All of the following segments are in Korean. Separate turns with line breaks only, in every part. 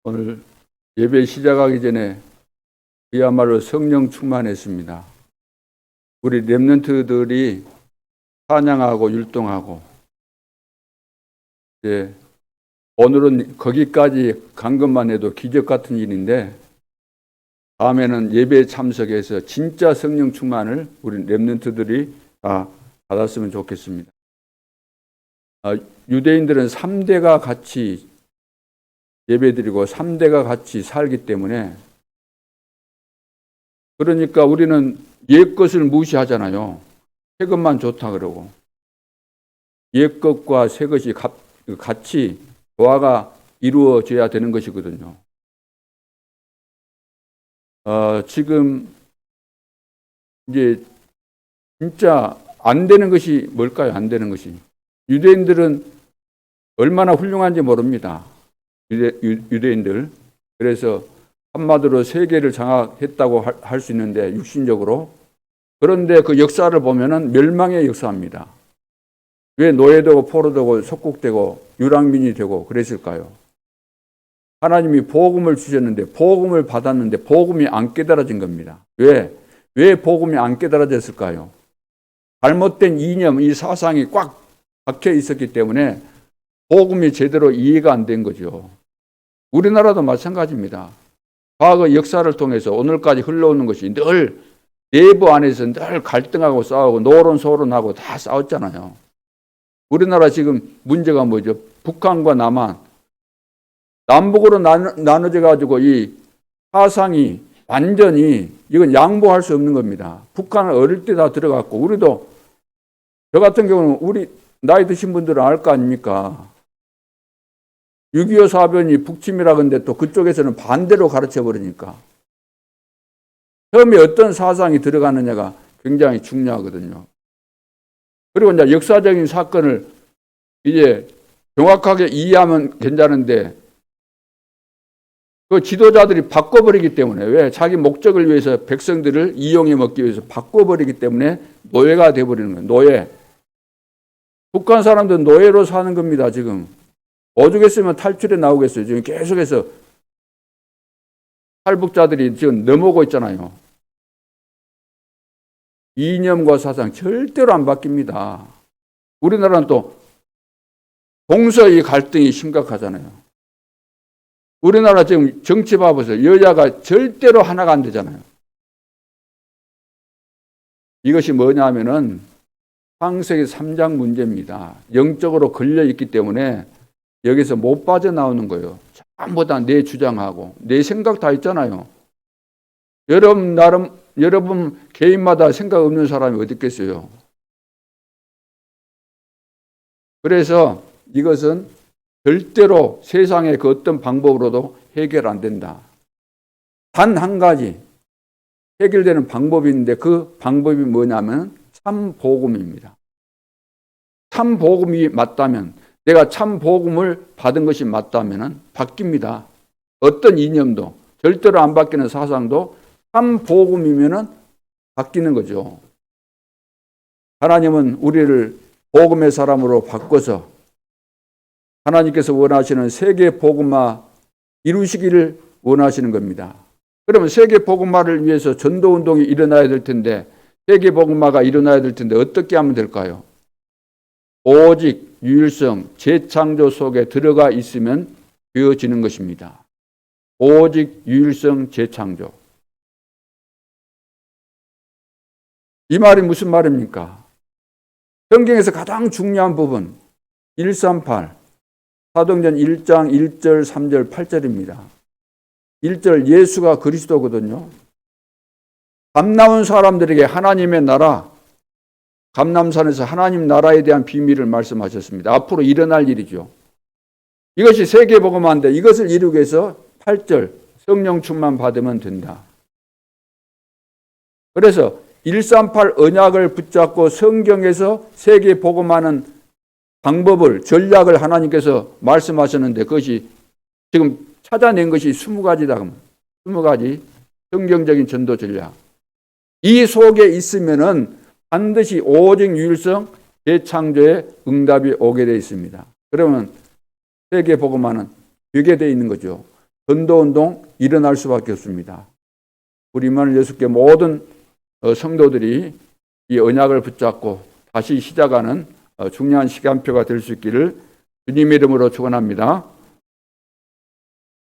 오늘 예배 시작하기 전에 그야말로 성령 충만했습니다. 우리 렘넌트들이 찬양하고 율동하고 이제 오늘은 거기까지 간 것만 해도 기적 같은 일인데 다음에는 예배에 참석해서 진짜 성령 충만을 우리 렘넌트들이 다 받았으면 좋겠습니다. 유대인들은 3대가 같이 예배드리고 3대가 같이 살기 때문에 그러니까 우리는 옛 것을 무시하잖아요. 새 것만 좋다 그러고 옛 것과 새 것이 같이 조화가 이루어져야 되는 것이거든요. 지금 이제 진짜 안 되는 것이 뭘까요? 안 되는 것이 유대인들은 얼마나 훌륭한지 모릅니다. 유대인들. 그래서 한마디로 세계를 장악했다고 할 수 있는데 육신적으로. 그런데 그 역사를 보면은 멸망의 역사입니다. 왜 노예되고 포로되고 속국되고 유랑민이 되고 그랬을까요? 하나님이 복음을 주셨는데 복음을 받았는데 복음이 안 깨달아진 겁니다. 왜 복음이 안 깨달아졌을까요? 잘못된 이념, 이 사상이 꽉 박혀 있었기 때문에 복음이 제대로 이해가 안 된 거죠. 우리나라도 마찬가지입니다. 과거 역사를 통해서 오늘까지 흘러오는 것이 늘 내부 안에서 늘 갈등하고 싸우고 노론소론하고 다 싸웠잖아요. 우리나라 지금 문제가 뭐죠? 북한과 남한, 남북으로 나눠져 가지고 이 사상이 완전히 이건 양보할 수 없는 겁니다. 북한은 어릴 때 다 들어갔고 우리도 저 같은 경우는 우리 나이 드신 분들은 알 거 아닙니까? 6.25 사변이 북침이라 근데 또 그쪽에서는 반대로 가르쳐 버리니까 처음에 어떤 사상이 들어가느냐가 굉장히 중요하거든요. 그리고 이제 역사적인 사건을 이제 정확하게 이해하면 괜찮은데 그 지도자들이 바꿔버리기 때문에 왜 자기 목적을 위해서 백성들을 이용해 먹기 위해서 바꿔버리기 때문에 노예가 돼버리는 거예요. 노예. 북한 사람들은 노예로 사는 겁니다. 지금. 오죽했으면 탈출해 나오겠어요. 지금 계속해서 탈북자들이 지금 넘어오고 있잖아요. 이념과 사상 절대로 안 바뀝니다. 우리나라는 또 동서의 갈등이 심각하잖아요. 우리나라 지금 정치 봐보세요. 여야가 절대로 하나가 안 되잖아요. 이것이 뭐냐면은 창세기 3장 문제입니다. 영적으로 걸려있기 때문에 여기서 못 빠져나오는 거예요. 전부 다 내 주장하고 내 생각 다 있잖아요. 여러분 개인마다 생각 없는 사람이 어디 있겠어요. 그래서 이것은 절대로 세상의 그 어떤 방법으로도 해결 안 된다. 단 한 가지 해결되는 방법이 있는데 그 방법이 뭐냐면 참 복음입니다. 참 복음이 맞다면 내가 참 복음을 받은 것이 맞다면 바뀝니다. 어떤 이념도 절대로 안 바뀌는 사상도 참 복음이면 바뀌는 거죠. 하나님은 우리를 복음의 사람으로 바꿔서 하나님께서 원하시는 세계 복음화 이루시기를 원하시는 겁니다. 그러면 세계 복음화를 위해서 전도 운동이 일어나야 될 텐데 세계 복음화가 일어나야 될 텐데 어떻게 하면 될까요? 오직 유일성, 재창조 속에 들어가 있으면 되어지는 것입니다. 오직 유일성, 재창조. 이 말이 무슨 말입니까? 성경에서 가장 중요한 부분 138 사도행전 1장 1절 3절 8절입니다. 1절 예수가 그리스도거든요. 감나온 사람들에게 하나님의 나라 감남산에서 하나님 나라에 대한 비밀을 말씀하셨습니다. 앞으로 일어날 일이죠. 이것이 세계복음화인데 이것을 이루기 위해서 8절 성령 충만 받으면 된다. 그래서 138 언약을 붙잡고 성경에서 세계복음화하는 방법을 전략을 하나님께서 말씀하셨는데 그것이 지금 찾아낸 것이 20가지다. 20가지 성경적인 전도 전략. 이 속에 있으면은 반드시 오직 유일성 재창조의 응답이 오게 되어 있습니다. 그러면 세계 복음화는 되게 되어 있는 거죠. 전도운동 일어날 수밖에 없습니다. 우리 임마누엘 예수께 모든 성도들이 이 언약을 붙잡고 다시 시작하는 중요한 시간표가 될 수 있기를 주님의 이름으로 축원합니다.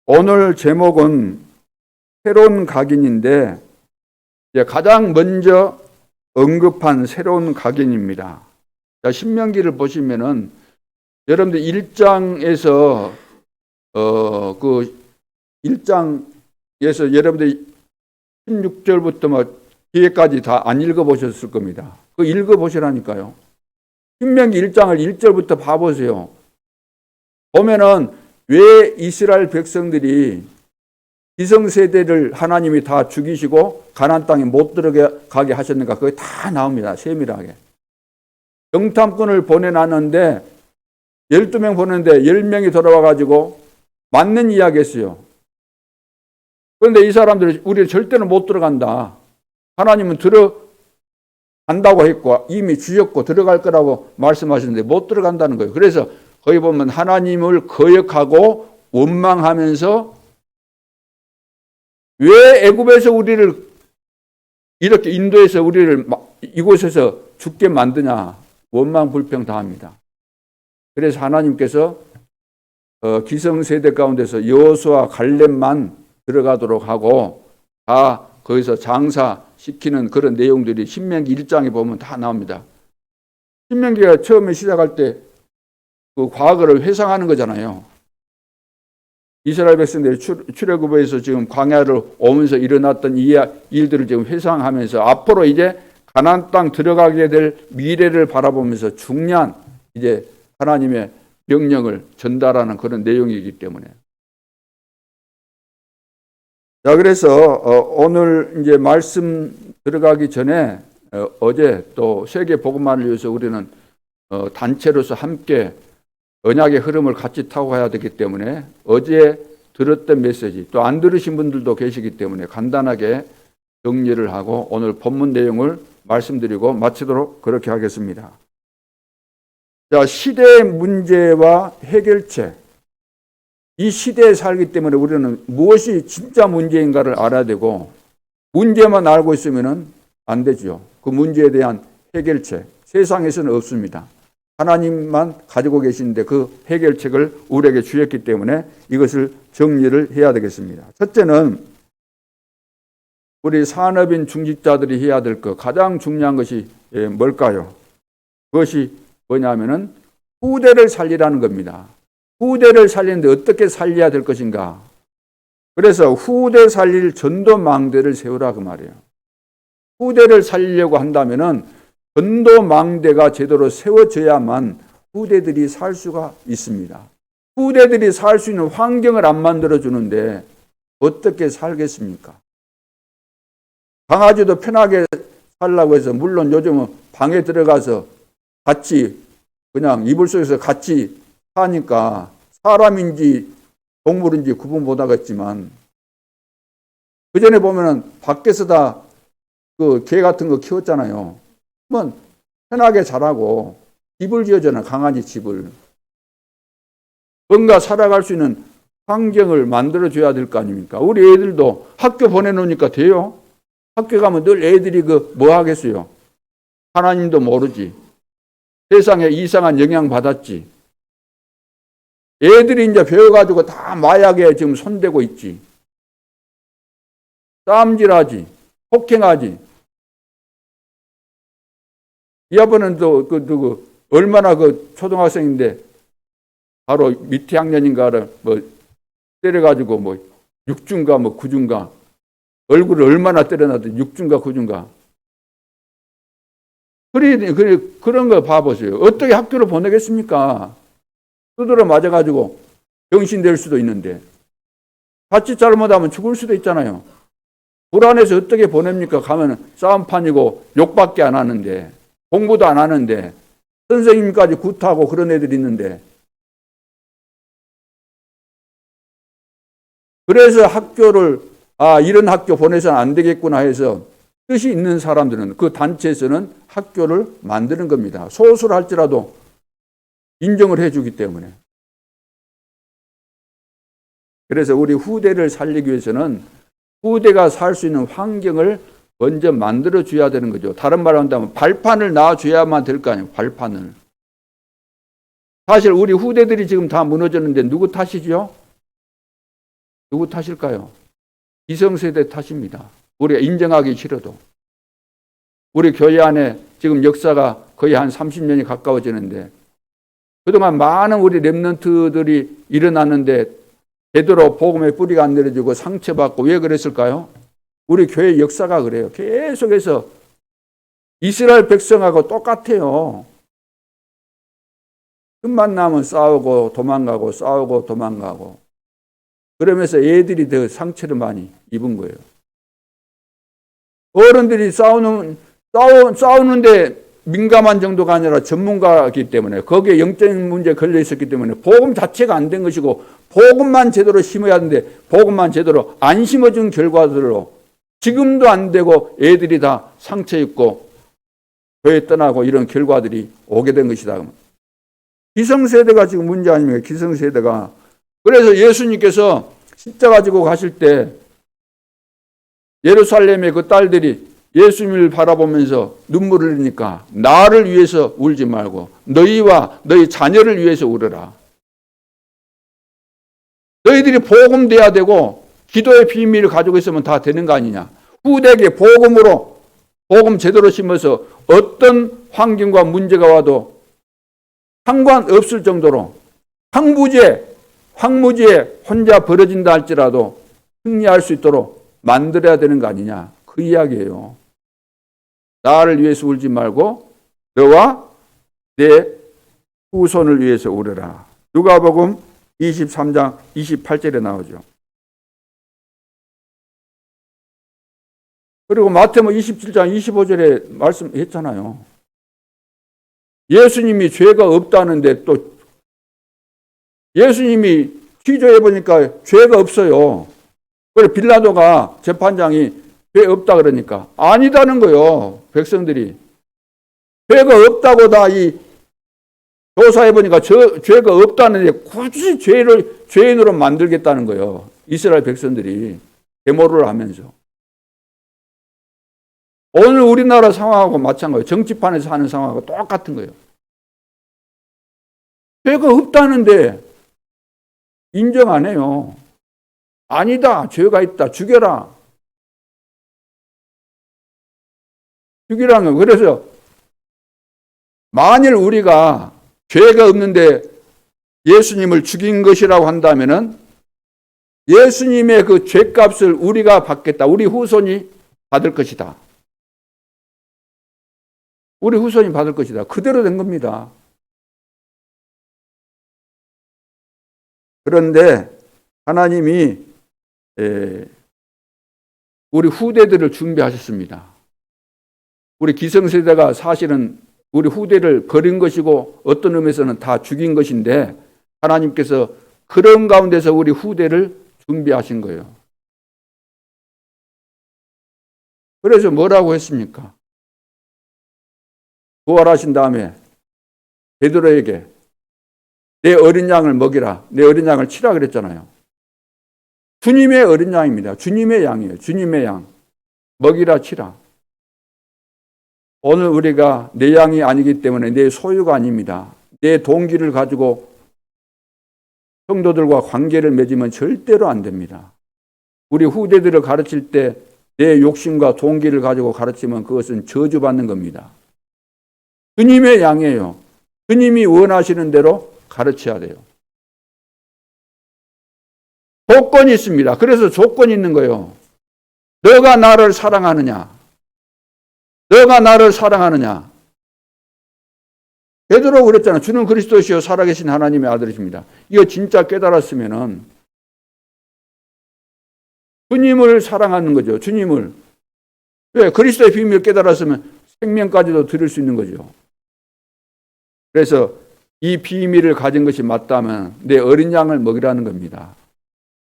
오늘 제목은 새로운 각인인데 가장 먼저 언급한 새로운 각인입니다. 자, 신명기를 보시면은 여러분들 1장에서 그 1장에서 여러분들 16절부터 뭐 뒤에까지 다 안 읽어보셨을 겁니다. 그 읽어보시라니까요. 신명기 1장을 1절부터 봐보세요. 보면은 왜 이스라엘 백성들이 기성세대를 하나님이 다 죽이시고 가나안 땅에 못 들어가게 하셨는가? 그게 다 나옵니다. 세밀하게. 정탐꾼을 보내놨는데 12명 보냈는데 10명이 돌아와가지고 맞는 이야기 했어요. 그런데 이 사람들이 우리 절대로 못 들어간다. 하나님은 들어간다고 했고 이미 주셨고 들어갈 거라고 말씀하셨는데 못 들어간다는 거예요. 그래서 거기 보면 하나님을 거역하고 원망하면서 왜 애굽에서 우리를 이렇게 인도해서 우리를 이곳에서 죽게 만드냐 원망 불평 다 합니다. 그래서 하나님께서 기성세대 가운데서 여호수아 갈렙만 들어가도록 하고 다 거기서 장사시키는 그런 내용들이 신명기 1장에 보면 다 나옵니다. 신명기가 처음에 시작할 때 그 과거를 회상하는 거잖아요. 이스라엘 백성들이 출애굽에서 지금 광야를 오면서 일어났던 이 일들을 지금 회상하면서 앞으로 이제 가나안 땅 들어가게 될 미래를 바라보면서 중요한 이제 하나님의 명령을 전달하는 그런 내용이기 때문에. 자, 그래서 오늘 이제 말씀 들어가기 전에 어제 또 세계 복음화를 위해서 우리는 단체로서 함께 언약의 흐름을 같이 타고 가야 되기 때문에 어제 들었던 메시지 또 안 들으신 분들도 계시기 때문에 간단하게 정리를 하고 오늘 본문 내용을 말씀드리고 마치도록 그렇게 하겠습니다. 자, 시대의 문제와 해결책. 이 시대에 살기 때문에 우리는 무엇이 진짜 문제인가를 알아야 되고 문제만 알고 있으면 안 되죠. 그 문제에 대한 해결책. 세상에서는 없습니다. 하나님만 가지고 계시는데 그 해결책을 우리에게 주셨기 때문에 이것을 정리를 해야 되겠습니다. 첫째는 우리 산업인 중직자들이 해야 될 것 가장 중요한 것이 뭘까요? 그것이 뭐냐면은 후대를 살리라는 겁니다. 후대를 살리는데 어떻게 살려야 될 것인가? 그래서 후대 살릴 전도망대를 세우라 그 말이에요. 후대를 살리려고 한다면은 전도망대가 제대로 세워져야만 후대들이 살 수가 있습니다. 후대들이 살 수 있는 환경을 안 만들어주는데 어떻게 살겠습니까? 강아지도 편하게 살라고 해서 물론 요즘은 방에 들어가서 같이 그냥 이불 속에서 같이 사니까 사람인지 동물인지 구분 못하겠지만 그전에 보면은 밖에서 다 그 개 같은 거 키웠잖아요. 그러면 편하게 자라고 집을 지어주는 강아지 집을 뭔가 살아갈 수 있는 환경을 만들어줘야 될 거 아닙니까? 우리 애들도 학교 보내놓으니까 돼요? 학교 가면 늘 애들이 뭐 하겠어요? 하나님도 모르지. 세상에 이상한 영향 받았지. 애들이 이제 배워가지고 다 마약에 지금 손대고 있지. 싸움질하지. 폭행하지. 이 아버는 또 얼마나 초등학생인데 바로 밑에 학년인가를 때려가지고 6중가 9중가 얼굴을 얼마나 때려놨더니 6중가 9중가 그런 거 봐보세요. 어떻게 학교를 보내겠습니까? 두드러 맞아가지고 병신 될 수도 있는데 자칫 잘못하면 죽을 수도 있잖아요. 불안해서 어떻게 보냅니까? 가면 싸움판이고 욕밖에 안 하는데 공부도 안 하는데 선생님까지 굿하고 그런 애들이 있는데 그래서 학교를 이런 학교 보내서는 안 되겠구나 해서 뜻이 있는 사람들은 그 단체에서는 학교를 만드는 겁니다. 소수할지라도 인정을 해주기 때문에. 그래서 우리 후대를 살리기 위해서는 후대가 살 수 있는 환경을 먼저 만들어 줘야 되는 거죠. 다른 말로 한다면 발판을 놔줘야만 될 거 아니에요. 발판을. 사실 우리 후대들이 지금 다 무너졌는데 누구 탓이죠? 누구 탓일까요? 기성세대 탓입니다. 우리가 인정하기 싫어도. 우리 교회 안에 지금 역사가 거의 한 30년이 가까워지는데 그동안 많은 우리 렘넌트들이 일어났는데 제대로 복음의 뿌리가 안 내려지고 상처받고 왜 그랬을까요? 우리 교회 역사가 그래요. 계속해서 이스라엘 백성하고 똑같아요. 틈만 나면 싸우고 도망가고 싸우고 도망가고 그러면서 애들이 더 상처를 많이 입은 거예요. 어른들이 싸우는데 민감한 정도가 아니라 전문가이기 때문에 거기에 영적인 문제에 걸려 있었기 때문에 복음 자체가 안 된 것이고 복음만 제대로 심어야 하는데 복음만 제대로 안 심어준 결과들로 지금도 안 되고 애들이 다 상처 입고 교회 떠나고 이런 결과들이 오게 된 것이다. 기성세대가 지금 문제 아닙니까? 기성세대가. 그래서 예수님께서 십자가 지고 가실 때 예루살렘의 그 딸들이 예수님을 바라보면서 눈물을 흘리니까 나를 위해서 울지 말고 너희와 너희 자녀를 위해서 울어라. 너희들이 복음 돼야 되고 기도의 비밀을 가지고 있으면 다 되는 거 아니냐. 후대에게 복음으로 복음 제대로 심어서 어떤 환경과 문제가 와도 상관없을 정도로 황무지에 혼자 벌어진다 할지라도 승리할 수 있도록 만들어야 되는 거 아니냐. 그 이야기예요. 나를 위해서 울지 말고 너와 내 후손을 위해서 울어라. 누가복음 23장 28절에 나오죠. 그리고 마태복음 27장 25절에 말씀했잖아요. 예수님이 죄가 없다는데 또 예수님이 취조해 보니까 죄가 없어요. 그래 빌라도가 재판장이 죄 없다 그러니까 아니다는 거요. 백성들이 죄가 없다고 다 이 조사해 보니까 죄가 없다는데 굳이 죄인으로 만들겠다는 거예요. 이스라엘 백성들이 데모를 하면서. 오늘 우리나라 상황하고 마찬가지예요. 정치판에서 하는 상황하고 똑같은 거예요. 죄가 없다는데 인정 안 해요. 아니다. 죄가 있다. 죽여라. 죽이라는 거. 그래서 만일 우리가 죄가 없는데 예수님을 죽인 것이라고 한다면은 예수님의 그 죄값을 우리가 받겠다. 우리 후손이 받을 것이다. 우리 후손이 받을 것이다. 그대로 된 겁니다. 그런데 하나님이 우리 후대들을 준비하셨습니다. 우리 기성세대가 사실은 우리 후대를 버린 것이고 어떤 의미에서는 다 죽인 것인데 하나님께서 그런 가운데서 우리 후대를 준비하신 거예요. 그래서 뭐라고 했습니까? 부활하신 다음에 베드로에게 내 어린 양을 먹이라. 내 어린 양을 치라 그랬잖아요. 주님의 어린 양입니다. 주님의 양이에요. 주님의 양. 먹이라 치라. 오늘 우리가 내 양이 아니기 때문에 내 소유가 아닙니다. 내 동기를 가지고 성도들과 관계를 맺으면 절대로 안 됩니다. 우리 후대들을 가르칠 때 내 욕심과 동기를 가지고 가르치면 그것은 저주받는 겁니다. 주님의 양이에요. 주님이 원하시는 대로 가르쳐야 돼요. 조건이 있습니다. 그래서 조건이 있는 거예요. 너가 나를 사랑하느냐? 너가 나를 사랑하느냐? 베드로가 그랬잖아. 주는 그리스도시요 살아계신 하나님의 아들이십니다. 이거 진짜 깨달았으면은 주님을 사랑하는 거죠. 주님을. 왜? 그리스도의 비밀을 깨달았으면 생명까지도 드릴 수 있는 거죠. 그래서 이 비밀을 가진 것이 맞다면 내 어린 양을 먹이라는 겁니다.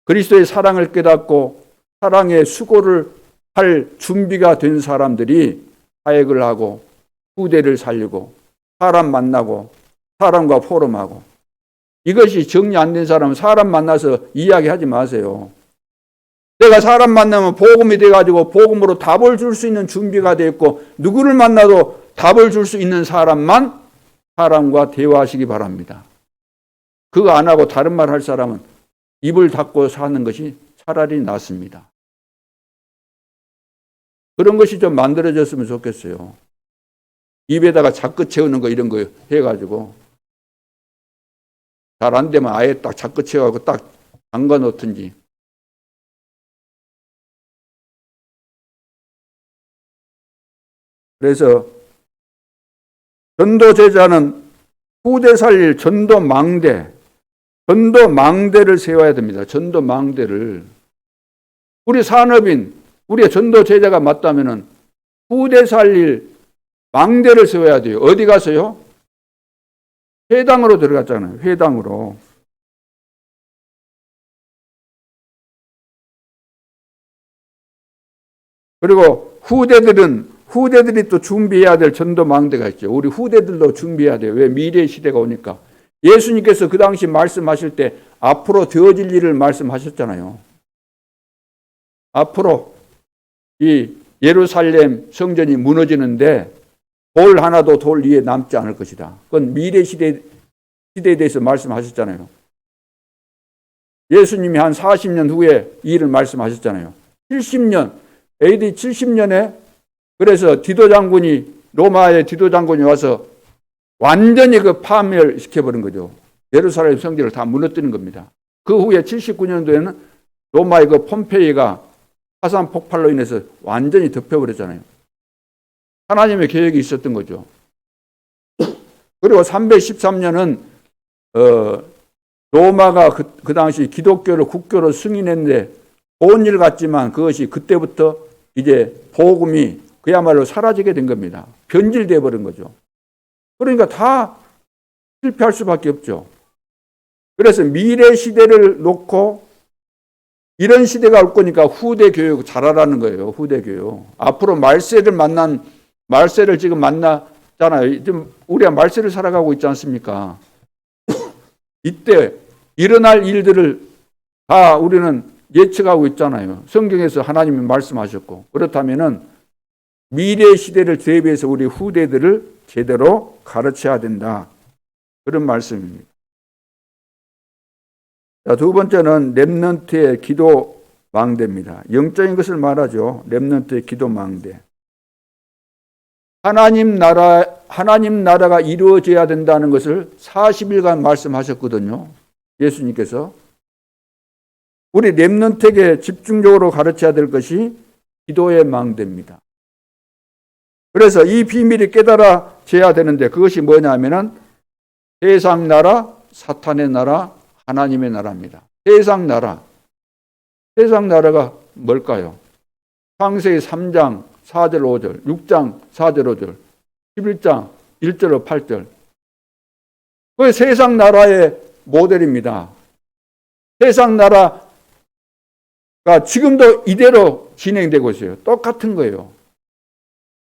그리스도의 사랑을 깨닫고 사랑의 수고를 할 준비가 된 사람들이 사역을 하고 후대를 살리고 사람 만나고 사람과 포럼하고 이것이 정리 안 된 사람은 사람 만나서 이야기하지 마세요. 내가 사람 만나면 복음이 돼가지고 복음으로 답을 줄 수 있는 준비가 되어 있고 누구를 만나도 답을 줄 수 있는 사람만 사람과 대화하시기 바랍니다. 그거 안 하고 다른 말 할 사람은 입을 닫고 사는 것이 차라리 낫습니다. 그런 것이 좀 만들어졌으면 좋겠어요. 입에다가 자꾸 채우는 거 이런 거 해가지고 잘 안 되면 아예 딱 자꾸 채워가지고 딱 담가 놓든지. 그래서 전도 제자는 후대 살릴 전도 망대를 세워야 됩니다. 전도 망대를. 우리 산업인, 우리 전도 제자가 맞다면은 후대 살릴 망대를 세워야 돼요. 어디 가서요? 회당으로 들어갔잖아요. 회당으로. 그리고 후대들이 또 준비해야 될 전도 망대가 있죠. 우리 후대들도 준비해야 돼요. 왜? 미래의 시대가 오니까. 예수님께서 그 당시 말씀하실 때 앞으로 되어질 일을 말씀하셨잖아요. 앞으로 이 예루살렘 성전이 무너지는데 돌 하나도 돌 위에 남지 않을 것이다. 그건 미래 시대에 대해서 말씀하셨잖아요. 예수님이 한 40년 후에 이 일을 말씀하셨잖아요. 70년, AD 70년에 그래서 로마의 디도 장군이 와서 완전히 그 파멸시켜버린 거죠. 예루살렘 성전을 다 무너뜨린 겁니다. 그 후에 79년도에는 로마의 그 폼페이가 화산 폭발로 인해서 완전히 덮여버렸잖아요. 하나님의 계획이 있었던 거죠. 그리고 313년은 로마가 그 당시 기독교를 국교로 승인했는데 좋은 일 같지만 그것이 그때부터 이제 복음이 그야말로 사라지게 된 겁니다. 변질되어 버린 거죠. 그러니까 다 실패할 수밖에 없죠. 그래서 미래 시대를 놓고 이런 시대가 올 거니까 후대 교육 잘하라는 거예요. 후대 교육. 앞으로 말세를 지금 만났잖아요. 지금 우리가 말세를 살아가고 있지 않습니까? 이때 일어날 일들을 다 우리는 예측하고 있잖아요. 성경에서 하나님이 말씀하셨고. 그렇다면은 미래 시대를 대비해서 우리 후대들을 제대로 가르쳐야 된다. 그런 말씀입니다. 자, 두 번째는 렘넌트의 기도 망대입니다. 영적인 것을 말하죠. 렘넌트의 기도 망대. 하나님 나라가 이루어져야 된다는 것을 40일간 말씀하셨거든요. 예수님께서. 우리 렘넌트에게 집중적으로 가르쳐야 될 것이 기도의 망대입니다. 그래서 이 비밀이 깨달아져야 되는데 그것이 뭐냐면은 세상 나라, 사탄의 나라, 하나님의 나라입니다. 세상 나라가 뭘까요? 창세기 3장 4절 5절, 6장 4절 5절, 11장 1절로 8절. 그 세상 나라의 모델입니다. 세상 나라가 지금도 이대로 진행되고 있어요. 똑같은 거예요.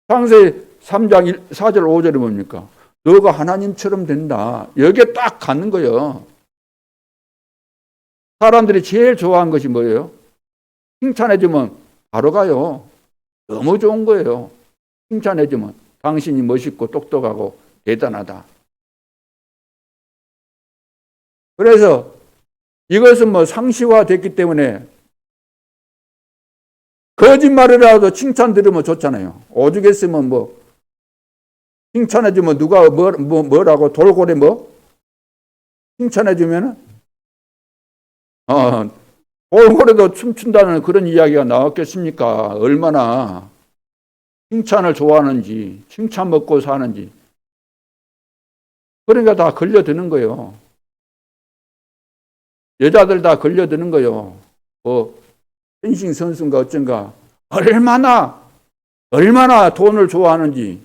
창세기 3장 4절 5절이 뭡니까? 너가 하나님처럼 된다. 여기에 딱 가는 거예요. 사람들이 제일 좋아하는 것이 뭐예요? 칭찬해주면 바로 가요. 너무 좋은 거예요. 칭찬해주면 당신이 멋있고 똑똑하고 대단하다. 그래서 이것은 뭐 상시화됐기 때문에 거짓말이라도 칭찬 들으면 좋잖아요. 오죽했으면 뭐 칭찬해주면 누가 뭐라고 돌고래 칭찬해주면은 돌고래도 춤춘다는 그런 이야기가 나왔겠습니까? 얼마나 칭찬을 좋아하는지, 칭찬 먹고 사는지. 그러니까 다 걸려드는 거예요. 여자들 다 걸려드는 거예요. 펜싱 선수인가 어쩐가 얼마나 돈을 좋아하는지.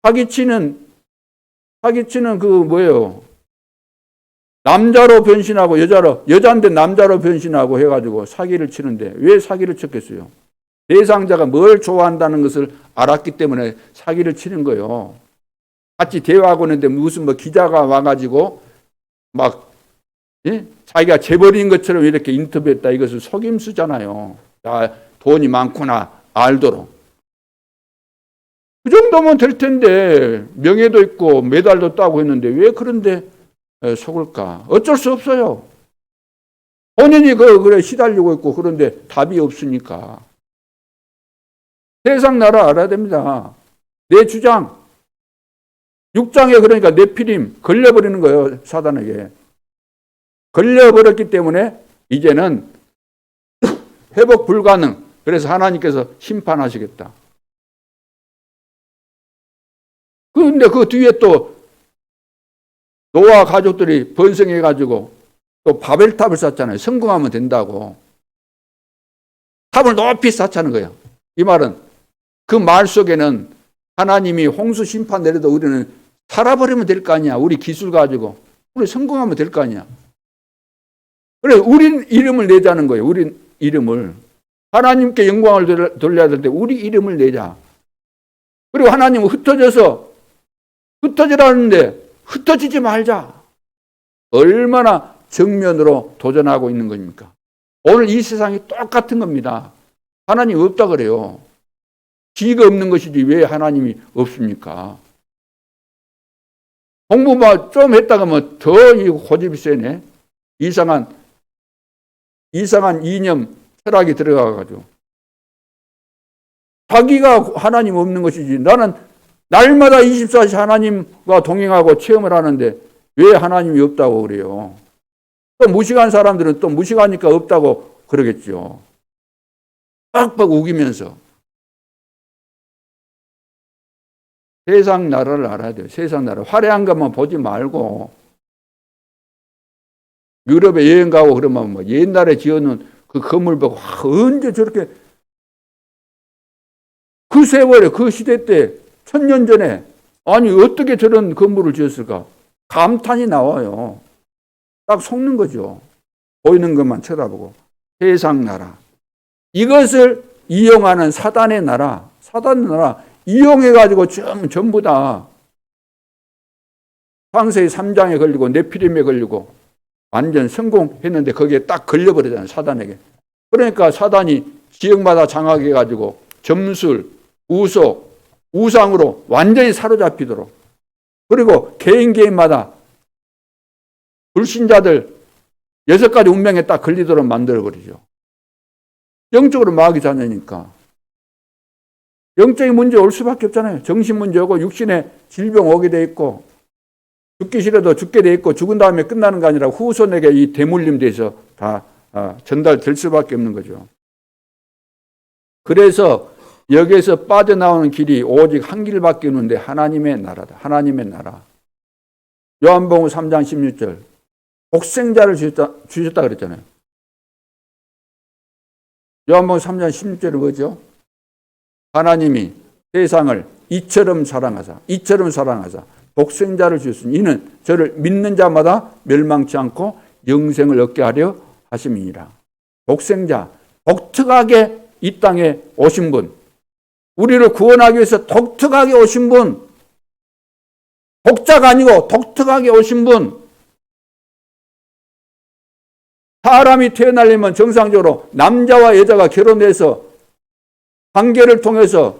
사기치는 그 뭐예요? 남자로 변신하고 여자인데 남자로 변신하고 해가지고 사기를 치는데 왜 사기를 쳤겠어요? 대상자가 뭘 좋아한다는 것을 알았기 때문에 사기를 치는 거예요. 같이 대화하고 있는데 무슨 뭐 기자가 와가지고 막 자기가 재벌인 것처럼 이렇게 인터뷰했다. 이것은 속임수잖아요. 돈이 많구나 알도록. 그 정도면 될 텐데 명예도 있고 메달도 따고 했는데 왜 그런데 속을까? 어쩔 수 없어요. 본인이 그래 시달리고 있고 그런데 답이 없으니까. 세상 나라 알아야 됩니다. 내 주장. 6장에 그러니까 네피림 걸려버리는 거예요. 사단에게. 걸려버렸기 때문에 이제는 회복 불가능. 그래서 하나님께서 심판하시겠다. 그런데 그 뒤에 또 노아 가족들이 번성해가지고 또 바벨탑을 쌓잖아요. 성공하면 된다고. 탑을 높이 쌓자는 거예요. 이 말은 그 말 속에는 하나님이 홍수 심판 내려도 우리는 살아버리면 될 거 아니야. 우리 기술 가지고. 우리 성공하면 될 거 아니야. 그래, 우린 이름을 내자는 거예요. 우린 이름을. 하나님께 영광을 돌려야 될 때 우리 이름을 내자. 그리고 하나님은 흩어지라는데 흩어지지 말자. 얼마나 정면으로 도전하고 있는 겁니까? 오늘 이 세상이 똑같은 겁니다. 하나님 없다 그래요. 지가 없는 것이지 왜 하나님이 없습니까? 공부만 좀 했다가 뭐 더 고집이 세네. 이상한 이념, 철학이 들어가가지고. 자기가 하나님 없는 것이지. 나는 날마다 24시 하나님과 동행하고 체험을 하는데 왜 하나님이 없다고 그래요? 또 무식한 사람들은 또 무식하니까 없다고 그러겠죠. 빡빡 우기면서. 세상 나라를 알아야 돼요. 세상 나라. 화려한 것만 보지 말고 유럽에 여행 가고 그러면 뭐 옛날에 지어놓은 그 건물 보고 언제 저렇게 그 세월에 그 시대 때 1000년 전에 아니 어떻게 저런 건물을 지었을까? 감탄이 나와요. 딱 속는 거죠. 보이는 것만 쳐다보고. 세상 나라. 이것을 이용하는 사단의 나라. 이용해가지고 전부 다 창세기 3장에 걸리고 네피림에 걸리고 완전 성공했는데 거기에 딱 걸려버리잖아요. 사단에게. 그러니까 사단이 지역마다 장악해가지고 점술, 우속, 우상으로 완전히 사로잡히도록 그리고 개인마다 불신자들 6가지 운명에 딱 걸리도록 만들어버리죠. 영적으로 마귀 자녀니까. 영적인 문제 올 수밖에 없잖아요. 정신 문제 오고 육신에 질병 오게 돼 있고 죽기 싫어도 죽게 돼 있고 죽은 다음에 끝나는 게 아니라 후손에게 이 대물림 돼서 다 전달될 수밖에 없는 거죠. 그래서 여기에서 빠져나오는 길이 오직 한 길밖에 없는데 하나님의 나라다. 하나님의 나라. 요한복음 3장 16절 독생자를 주셨다 그랬잖아요. 요한복음 3장 16절은 뭐죠? 하나님이 세상을 이처럼 사랑하사 독생자를 주셨으니 이는 저를 믿는 자마다 멸망치 않고 영생을 얻게 하려 하심이니라. 독생자, 독특하게 이 땅에 오신 분, 우리를 구원하기 위해서 독특하게 오신 분, 독자가 아니고 독특하게 오신 분. 사람이 태어나려면 정상적으로 남자와 여자가 결혼해서 관계를 통해서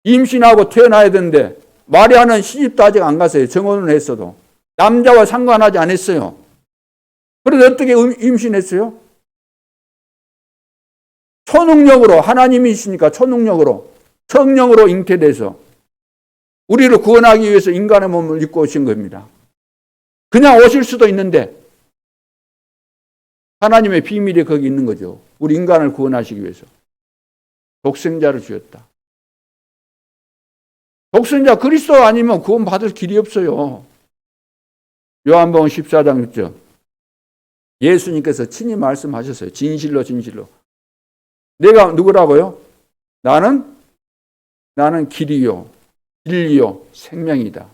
임신하고 태어나야 되는데 마리아는 시집도 아직 안 갔어요. 정혼을 했어도. 남자와 상관하지 않았어요. 그런데 어떻게 임신했어요? 초능력으로 하나님이시니까 초능력으로 성령으로 잉태돼서 우리를 구원하기 위해서 인간의 몸을 입고 오신 겁니다. 그냥 오실 수도 있는데 하나님의 비밀이 거기 있는 거죠. 우리 인간을 구원하시기 위해서. 독생자를 주셨다. 독생자 그리스도 아니면 구원받을 길이 없어요. 요한복음 14장 6절 예수님께서 친히 말씀하셨어요. 진실로 내가 누구라고요? 나는 길이요 진리요 생명이다.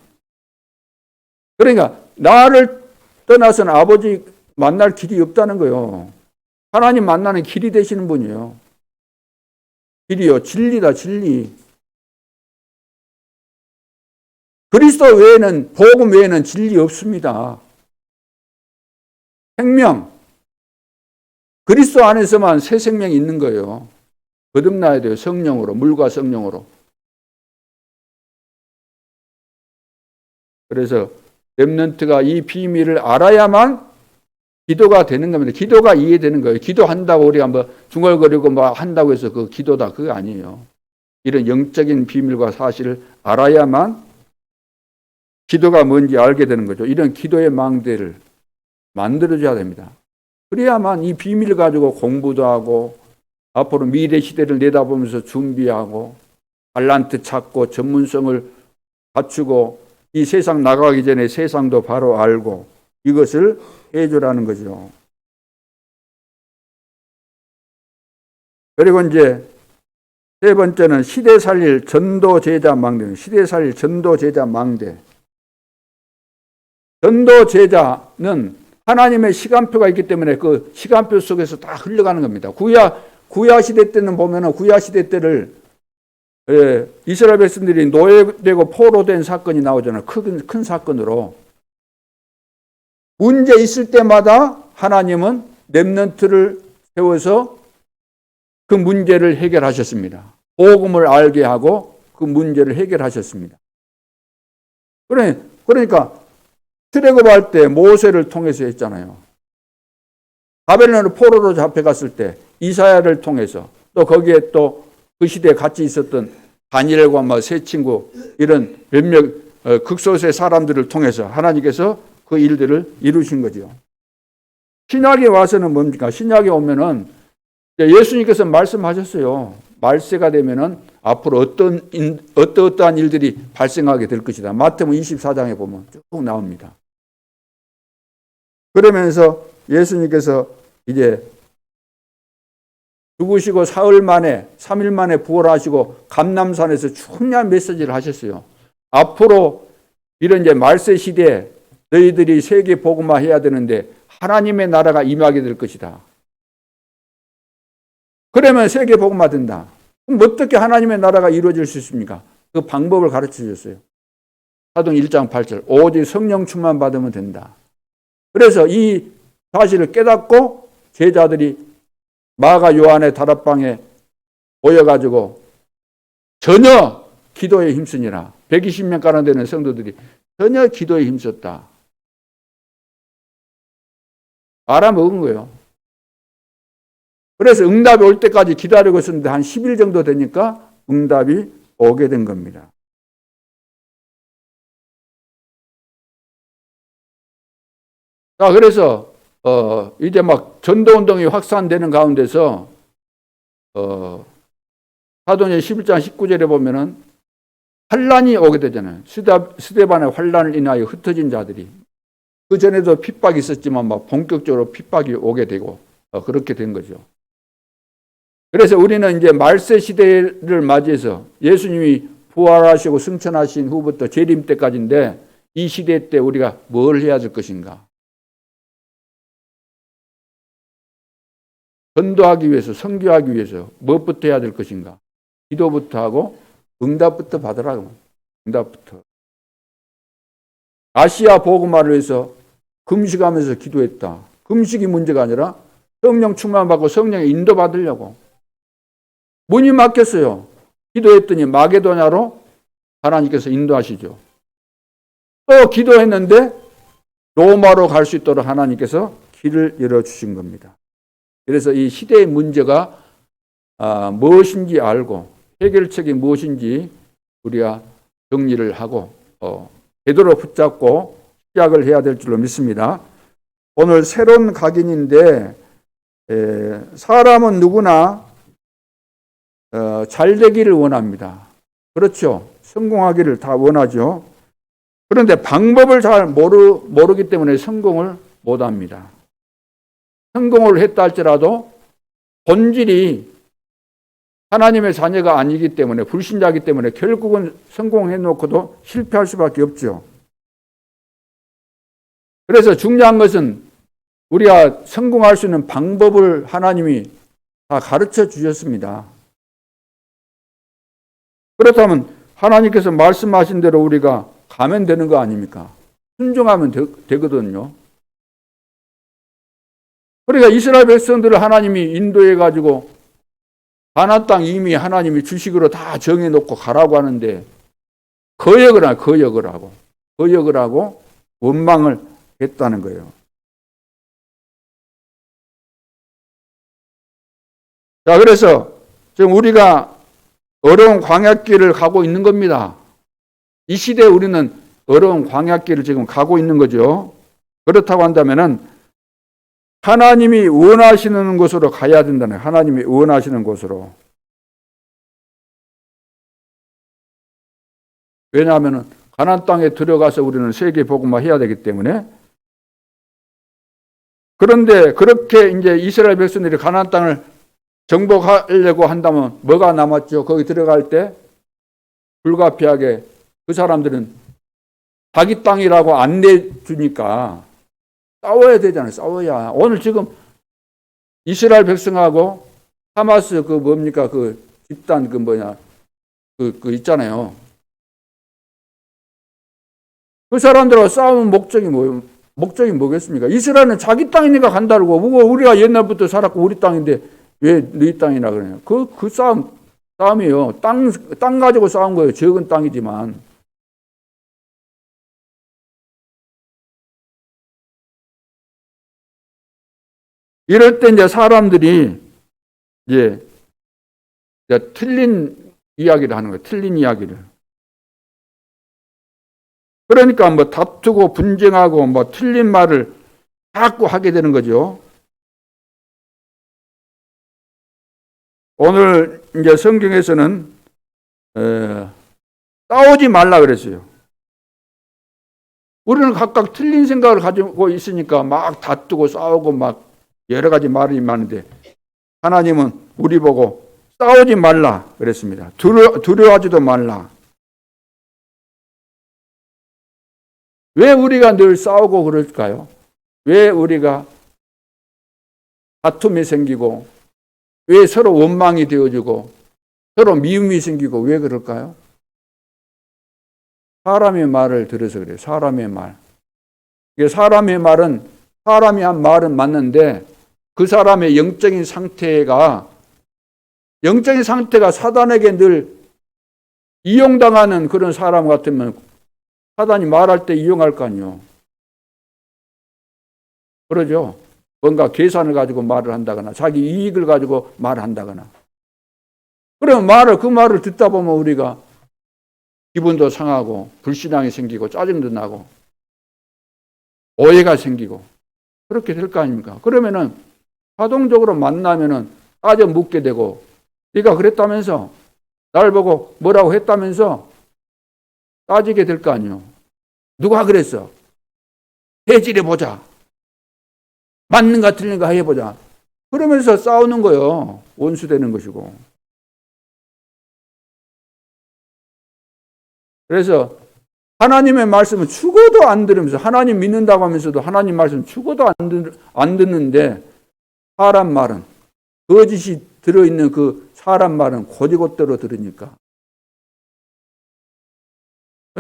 그러니까 나를 떠나서는 아버지 만날 길이 없다는 거예요. 하나님 만나는 길이 되시는 분이에요. 길이요 진리다 진리. 그리스도 외에는, 복음 외에는 진리 없습니다. 생명, 그리스도 안에서만 새 생명이 있는 거예요. 거듭나야 돼요. 성령으로, 물과 성령으로. 그래서 렘넌트가 이 비밀을 알아야만 기도가 되는 겁니다. 기도가 이해되는 거예요. 기도한다고 우리가 뭐 중얼거리고 뭐 한다고 해서 그 기도다, 그거 아니에요. 이런 영적인 비밀과 사실을 알아야만 기도가 뭔지 알게 되는 거죠. 이런 기도의 망대를 만들어줘야 됩니다. 그래야만 이 비밀을 가지고 공부도 하고 앞으로 미래 시대를 내다보면서 준비하고 달란트 찾고 전문성을 갖추고 이 세상 나가기 전에 세상도 바로 알고 이것을 해주라는 거죠. 그리고 이제 세 번째는 시대 살릴 전도 제자 망대. 시대 살릴 전도 제자 망대. 전도 제자는 하나님의 시간표가 있기 때문에 그 시간표 속에서 다 흘러가는 겁니다. 구야 시대 때는 보면은 구야 시대 때를 이스라엘 백성들이 노예되고 포로된 사건이 나오잖아요. 큰 사건으로. 문제 있을 때마다 하나님은 렘넌트를 세워서 그 문제를 해결하셨습니다. 복음을 알게 하고 그 문제를 해결하셨습니다. 그러니까 출애굽할 때 모세를 통해서 했잖아요. 바벨론으로 포로로 잡혀갔을 때 이사야를 통해서 또 거기에 또 그 시대에 같이 있었던 다니엘과 뭐 세 친구 이런 몇몇 극소수의 사람들을 통해서 하나님께서 그 일들을 이루신 거죠. 신약에 와서는 뭡니까? 신약에 오면은 예수님께서 말씀하셨어요. 말세가 되면은 앞으로 어떠한 일들이 발생하게 될 것이다. 마태복음 24장에 보면 쭉 나옵니다. 그러면서 예수님께서 이제 죽으시고 사흘 만에, 3일 만에 부활하시고 감람산에서 중요한 메시지를 하셨어요. 앞으로 이런 이제 말세 시대에 너희들이 세계 복음화 해야 되는데 하나님의 나라가 임하게 될 것이다. 그러면 세계 복음화 된다. 그럼 어떻게 하나님의 나라가 이루어질 수 있습니까? 그 방법을 가르쳐 주셨어요. 사도행 1장 8절. 오직 성령 충만 받으면 된다. 그래서 이 사실을 깨닫고 제자들이 마가 요한의 다락방에 모여가지고 전혀 기도에 힘쓰니라. 120명가량 되는 성도들이 전혀 기도에 힘썼다. 알아먹은 거예요. 그래서 응답이 올 때까지 기다리고 있었는데 한 10일 정도 되니까 응답이 오게 된 겁니다. 자, 그래서 이제 막 전도운동이 확산되는 가운데서 사도행전 11장 19절에 보면은 환란이 오게 되잖아요. 스데반의 환란을 인하여 흩어진 자들이. 그 전에도 핍박이 있었지만 막 본격적으로 핍박이 오게 되고 그렇게 된 거죠. 그래서 우리는 이제 말세 시대를 맞이해서 예수님이 부활하시고 승천하신 후부터 재림 때까지인데 이 시대 때 우리가 뭘 해야 될 것인가? 전도하기 위해서, 선교하기 위해서 무엇부터 해야 될 것인가? 기도부터 하고 응답부터 받으라고. 응답부터. 아시아 복음화를 위해서 금식하면서 기도했다. 금식이 문제가 아니라 성령 충만받고 성령의 인도 받으려고. 문이 막혔어요. 기도했더니 마게도냐로 하나님께서 인도하시죠. 또 기도했는데 로마로 갈 수 있도록 하나님께서 길을 열어주신 겁니다. 그래서 이 시대의 문제가 무엇인지 알고 해결책이 무엇인지 우리가 정리를 하고 제대로 붙잡고 시작을 해야 될 줄로 믿습니다. 오늘 새로운 각인인데 사람은 누구나 잘 되기를 원합니다. 그렇죠. 성공하기를 다 원하죠. 그런데 방법을 잘 모르기 때문에 성공을 못합니다. 성공을 했다 할지라도 본질이 하나님의 자녀가 아니기 때문에 불신자이기 때문에 결국은 성공해놓고도 실패할 수밖에 없죠. 그래서 중요한 것은 우리가 성공할 수 있는 방법을 하나님이 다 가르쳐 주셨습니다. 그렇다면 하나님께서 말씀하신 대로 우리가 가면 되는 거 아닙니까? 순종하면 되거든요. 그러니까 이스라엘 백성들을 하나님이 인도해 가지고 가나안 땅 이미 하나님이 주식으로 다 정해 놓고 가라고 하는데 거역을 하고 원망을 했다는 거예요. 자, 그래서 지금 우리가 어려운 광야길을 가고 있는 겁니다. 이 시대에 우리는 어려운 광야길을 지금 가고 있는 거죠. 그렇다고 한다면은 하나님이 원하시는 곳으로 가야 된다는 거예요. 하나님이 원하시는 곳으로. 왜냐하면 가나안 땅에 들어가서 우리는 세계 복음화 해야 되기 때문에. 그런데 그렇게 이제 이스라엘 백성들이 가나안 땅을 정복하려고 한다면 뭐가 남았죠? 거기 들어갈 때 불가피하게 그 사람들은 자기 땅이라고 안 내주니까 싸워야 되잖아요. 싸워야. 오늘 지금 이스라엘 백성하고 하마스 그 뭡니까? 그 집단 그 뭐냐? 그 있잖아요. 그 사람들하고 싸우는 목적이 뭐겠습니까? 이스라엘은 자기 땅이니까 간다고. 우리가 옛날부터 살았고 우리 땅인데 왜 너희 땅이라 그러냐. 그 싸움이에요. 땅 가지고 싸운 거예요. 적은 땅이지만. 이럴 때 이제 사람들이 이제 틀린 이야기를 하는 거예요. 틀린 이야기를. 그러니까 뭐 다투고 분쟁하고 뭐 틀린 말을 자꾸 하게 되는 거죠. 오늘 이제 성경에서는 싸우지 말라 그랬어요. 우리는 각각 틀린 생각을 가지고 있으니까 막 다투고 싸우고 막 여러 가지 말이 많은데 하나님은 우리 보고 싸우지 말라 그랬습니다. 두려워하지도 말라. 왜 우리가 늘 싸우고 그럴까요? 왜 우리가 다툼이 생기고 왜 서로 원망이 되어지고 서로 미움이 생기고 왜 그럴까요? 사람의 말을 들어서 그래요. 사람의 말. 사람의 말은 사람이 한 말은 맞는데 그 사람의 영적인 상태가 사단에게 늘 이용당하는 그런 사람 같으면 사단이 말할 때 이용할 거 아니에요. 그러죠. 뭔가 계산을 가지고 말을 한다거나 자기 이익을 가지고 말을 한다거나. 그러면 그 말을 듣다 보면 우리가 기분도 상하고 불신앙이 생기고 짜증도 나고 오해가 생기고 그렇게 될 거 아닙니까? 그러면은 자동적으로 만나면은 따져 묻게 되고 네가 그랬다면서 날 보고 뭐라고 했다면서 따지게 될 거 아니에요. 누가 그랬어? 해질해 보자. 맞는가 틀린가 해보자. 그러면서 싸우는 거예요. 원수되는 것이고. 그래서 하나님의 말씀은 죽어도 안 들으면서 하나님 믿는다고 하면서도 하나님 말씀 죽어도 안 듣는데 사람 말은 거짓이 들어있는 그 사람 말은 곧이곧대로 들으니까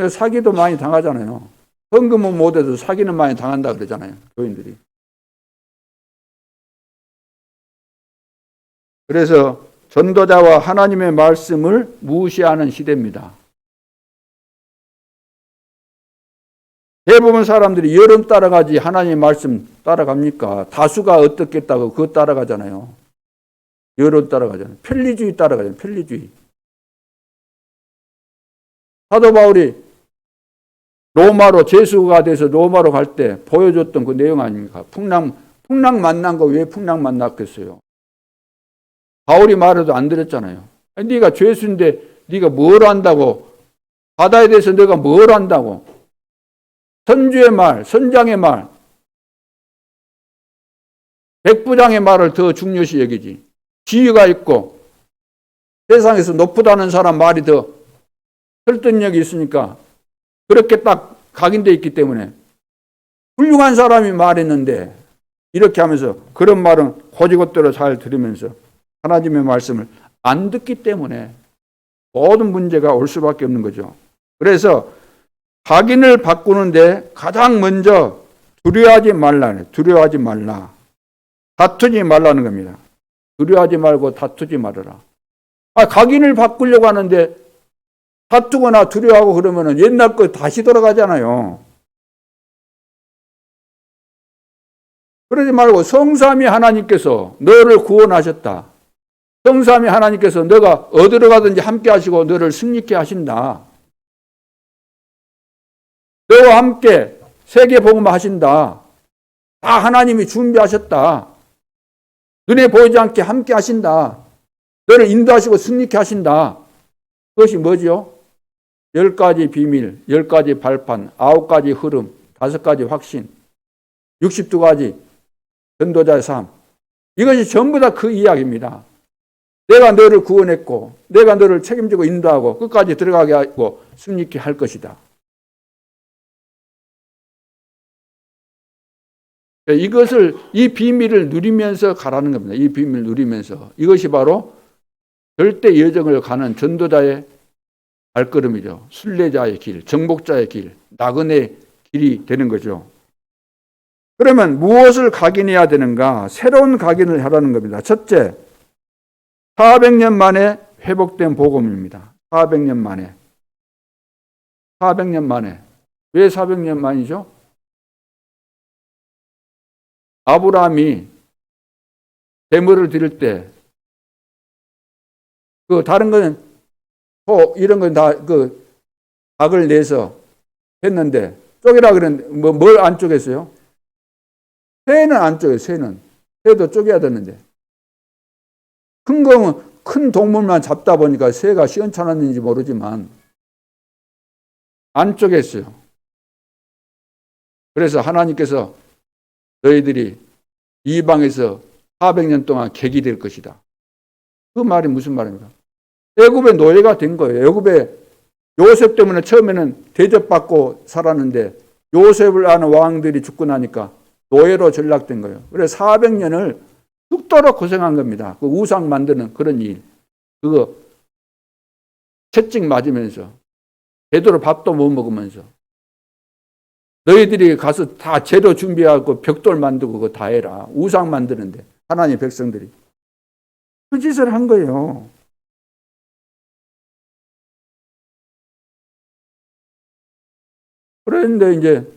사기도 많이 당하잖아요. 헌금은 못해도 사기는 많이 당한다 그러잖아요. 교인들이. 그래서 전도자와 하나님의 말씀을 무시하는 시대입니다. 대부분 사람들이 여론 따라가지 하나님의 말씀 따라갑니까? 다수가 어떻겠다고 그거 따라가잖아요. 여론 따라가잖아요. 편리주의 따라가잖아요. 편리주의. 사도 바울이 로마로 제수가 돼서 로마로 갈 때 보여줬던 그 내용 아닙니까? 풍랑 만난 거 왜 풍랑 만났겠어요? 바울이 말해도 안 들었잖아요. 네가 죄수인데 네가 뭘 안다고? 바다에 대해서 네가 뭘 안다고? 선주의 말, 선장의 말, 백부장의 말을 더 중요시 여기지. 지위가 있고 세상에서 높다는 사람 말이 더 설득력이 있으니까 그렇게 딱 각인되어 있기 때문에 훌륭한 사람이 말했는데 이렇게 하면서 그런 말은 곧이곧대로 잘 들으면서 하나님의 말씀을 안 듣기 때문에 모든 문제가 올 수밖에 없는 거죠. 그래서 각인을 바꾸는데 가장 먼저 두려워하지 말라. 두려워하지 말라. 다투지 말라는 겁니다. 두려워하지 말고 다투지 말아라. 각인을 바꾸려고 하는데 다투거나 두려워하고 그러면은 옛날 거 다시 돌아가잖아요. 그러지 말고 성삼위 하나님께서 너를 구원하셨다. 성삼위 하나님께서 너가 어디로 가든지 함께 하시고 너를 승리케 하신다. 너와 함께 세계복음 하신다. 다 하나님이 준비하셨다. 눈에 보이지 않게 함께 하신다. 너를 인도하시고 승리케 하신다. 그것이 뭐죠? 10가지 비밀, 10가지 발판, 9가지 흐름, 5가지 확신, 62가지 전도자의 삶. 이것이 전부 다 그 이야기입니다. 내가 너를 구원했고 내가 너를 책임지고 인도하고 끝까지 들어가게 하고 승리케 할 것이다. 이것을, 이 비밀을 누리면서 가라는 겁니다. 이 비밀을 누리면서. 이것이 바로 절대 여정을 가는 전도자의 발걸음이죠. 순례자의 길, 정복자의 길, 나그네의 길이 되는 거죠. 그러면 무엇을 각인해야 되는가? 새로운 각인을 하라는 겁니다. 첫째, 400년 만에 회복된 복음입니다. 400년 만에. 400년 만에. 왜 400년 만이죠? 아브라함이 제물을 드릴 때, 다른 거는, 이런 건 다, 각을 내서 했는데, 쪼개라 그랬는데, 뭘 안 쪼갰어요? 새는 안 쪼개요, 새는. 새도 쪼개야 되는데. 큰 거는, 큰 동물만 잡다 보니까 새가 시원찮았는지 모르지만, 안 쪼갰어요. 그래서 하나님께서 너희들이 이방에서 400년 동안 객이 될 것이다. 그 말이 무슨 말입니까? 애굽의 노예가 된 거예요. 애굽의 요셉 때문에 처음에는 대접받고 살았는데 요셉을 아는 왕들이 죽고 나니까 노예로 전락된 거예요. 그래서 400년을 죽도록 고생한 겁니다. 그 우상 만드는 그런 일. 그거 채찍 맞으면서 제대로 밥도 못 먹으면서 너희들이 가서 다 재료 준비하고 벽돌 만들고 그거 다 해라. 우상 만드는데 하나님의 백성들이. 그 짓을 한 거예요. 그런데 이제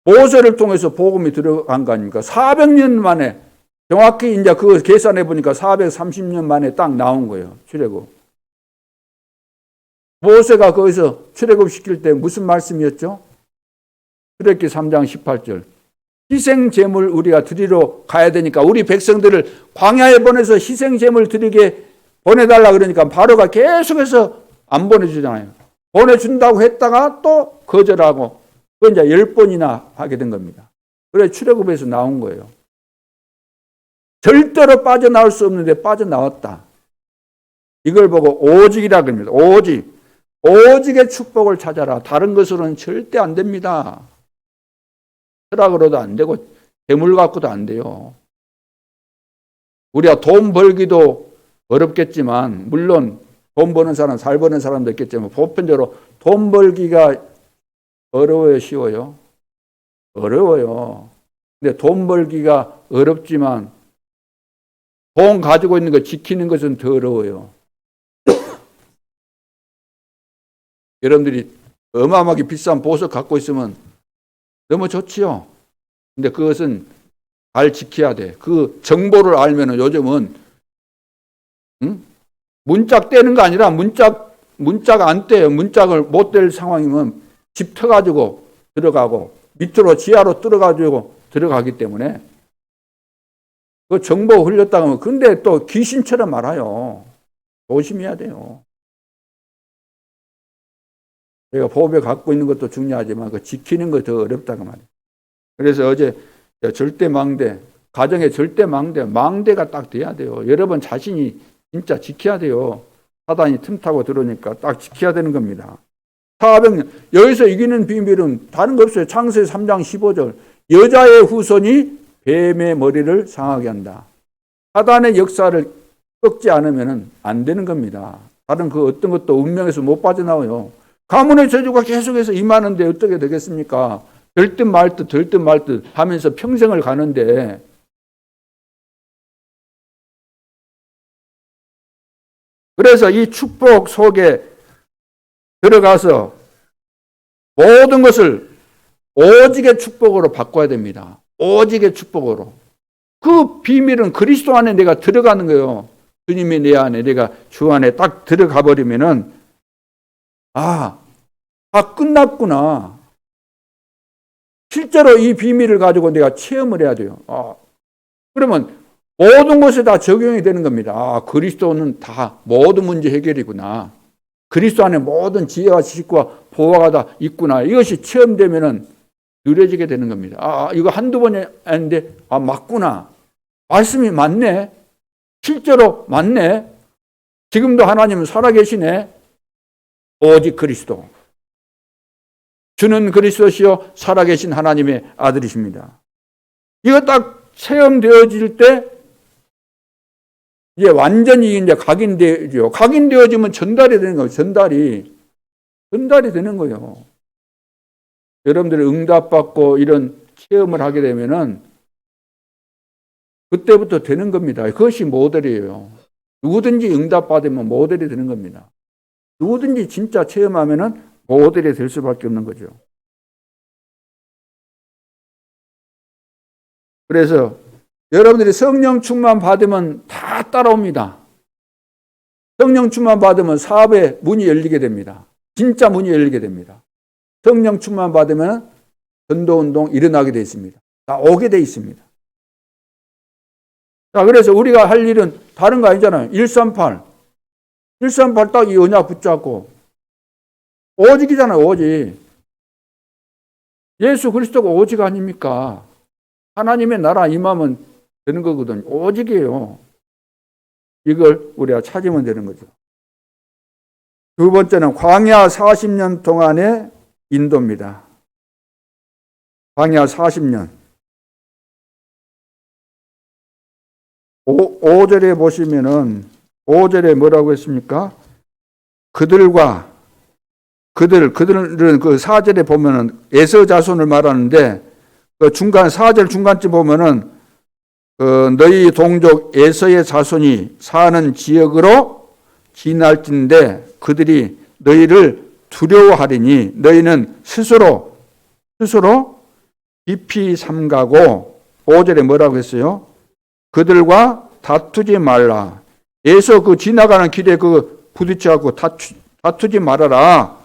모세를 통해서 복음이 들어간 거 아닙니까? 400년 만에 정확히 이제 그거 계산해 보니까 430년 만에 딱 나온 거예요. 출애굽. 모세가 거기서 출애굽 시킬 때 무슨 말씀이었죠? 출애굽기 3장 18절. 희생 제물 우리가 드리러 가야 되니까 우리 백성들을 광야에 보내서 희생 제물 드리게 보내달라 그러니까 바로가 계속해서 안 보내주잖아요. 보내준다고 했다가 또 거절하고 그건 이제 10번이나 하게 된 겁니다. 그래 출애굽에서 나온 거예요. 절대로 빠져나올 수 없는데 빠져나왔다. 이걸 보고 오직이라 그럽니다. 오직. 오직의 축복을 찾아라. 다른 것으로는 절대 안 됩니다. 철학으로도 안 되고 재물 갖고도 안 돼요. 우리가 돈 벌기도 어렵겠지만 물론 돈 버는 사람, 잘 버는 사람도 있겠지만 보편적으로 돈 벌기가 어려워요, 쉬워요? 어려워요. 근데 돈 벌기가 어렵지만 돈 가지고 있는 거 지키는 것은 더 어려워요. 여러분들이 어마어마하게 비싼 보석 갖고 있으면 너무 좋지요. 근데 그것은 잘 지켜야 돼. 그 정보를 알면은 요즘은 문짝 떼는 거 아니라 문짝 안 떼요. 문짝을 못 뗄 상황이면 집 터가지고 들어가고 밑으로 지하로 뚫어가지고 들어가기 때문에 그 정보 흘렸다가 하면 근데 또 귀신처럼 말아요. 조심해야 돼요. 우리가 보배 갖고 있는 것도 중요하지만 그 지키는 거 더 어렵다고 말이에요. 그래서 어제 절대 망대, 가정의 절대 망대가 딱 돼야 돼요. 여러분 자신이 진짜 지켜야 돼요. 사단이 틈타고 들어오니까 딱 지켜야 되는 겁니다. 400년. 여기서 이기는 비밀은 다른 거 없어요. 창세기 3장 15절. 여자의 후손이 뱀의 머리를 상하게 한다. 사단의 역사를 꺾지 않으면 안 되는 겁니다. 다른 그 어떤 것도 운명에서 못 빠져나와요. 가문의 저주가 계속해서 임하는데 어떻게 되겠습니까? 될 듯 말 듯, 될 듯 말 듯 하면서 평생을 가는데, 그래서 이 축복 속에 들어가서 모든 것을 오직의 축복으로 바꿔야 됩니다. 오직의 축복으로. 그 비밀은 그리스도 안에 내가 들어가는 거예요. 주님이 내 안에, 내가 주 안에 딱 들어가 버리면은, 아, 끝났구나. 실제로 이 비밀을 가지고 내가 체험을 해야 돼요. 그러면 모든 것에 다 적용이 되는 겁니다. 그리스도는 다 모든 문제 해결이구나. 그리스도 안에 모든 지혜와 지식과 보화가 다 있구나. 이것이 체험되면은 누려지게 되는 겁니다. 이거 한두 번이 아닌데, 맞구나. 말씀이 맞네. 실제로 맞네. 지금도 하나님은 살아계시네. 오직 그리스도. 주는 그리스도시요 살아계신 하나님의 아들이십니다. 이거 딱 체험되어질 때 이제 완전히 이제 각인되죠. 각인되어지면 전달이 되는 거예요. 전달이 되는 거예요. 여러분들이 응답받고 이런 체험을 하게 되면은 그때부터 되는 겁니다. 그것이 모델이에요. 누구든지 응답받으면 모델이 되는 겁니다. 누구든지 진짜 체험하면은 모델이 될 수밖에 없는 거죠. 그래서 여러분들이 성령 충만 받으면 다 따라옵니다. 성령 충만 받으면 사업의 문이 열리게 됩니다. 진짜 문이 열리게 됩니다. 성령 충만 받으면 전도운동 일어나게 되어 있습니다. 다 오게 되어 있습니다. 자, 그래서 우리가 할 일은 다른 거 아니잖아요. 138 딱 이 언약 붙잡고 오직이잖아요. 오직. 예수 그리스도가 오직 아닙니까? 하나님의 나라 임하면 되는 거거든요. 오직이에요. 이걸 우리가 찾으면 되는 거죠. 두 번째는 광야 40년 동안의 인도입니다. 광야 40년. 5절에 보시면은 5절에 뭐라고 했습니까? 그들은 그 4절에 보면은 에서 자손을 말하는데 그 중간 4절 중간쯤 보면은 너희 동족 에서의 자손이 사는 지역으로 지날진대 그들이 너희를 두려워하리니 너희는 스스로 깊이 삼가고 5절에 뭐라고 했어요? 그들과 다투지 말라. 에서 그 지나가는 길에 부딪혀갖고 다투지 말아라.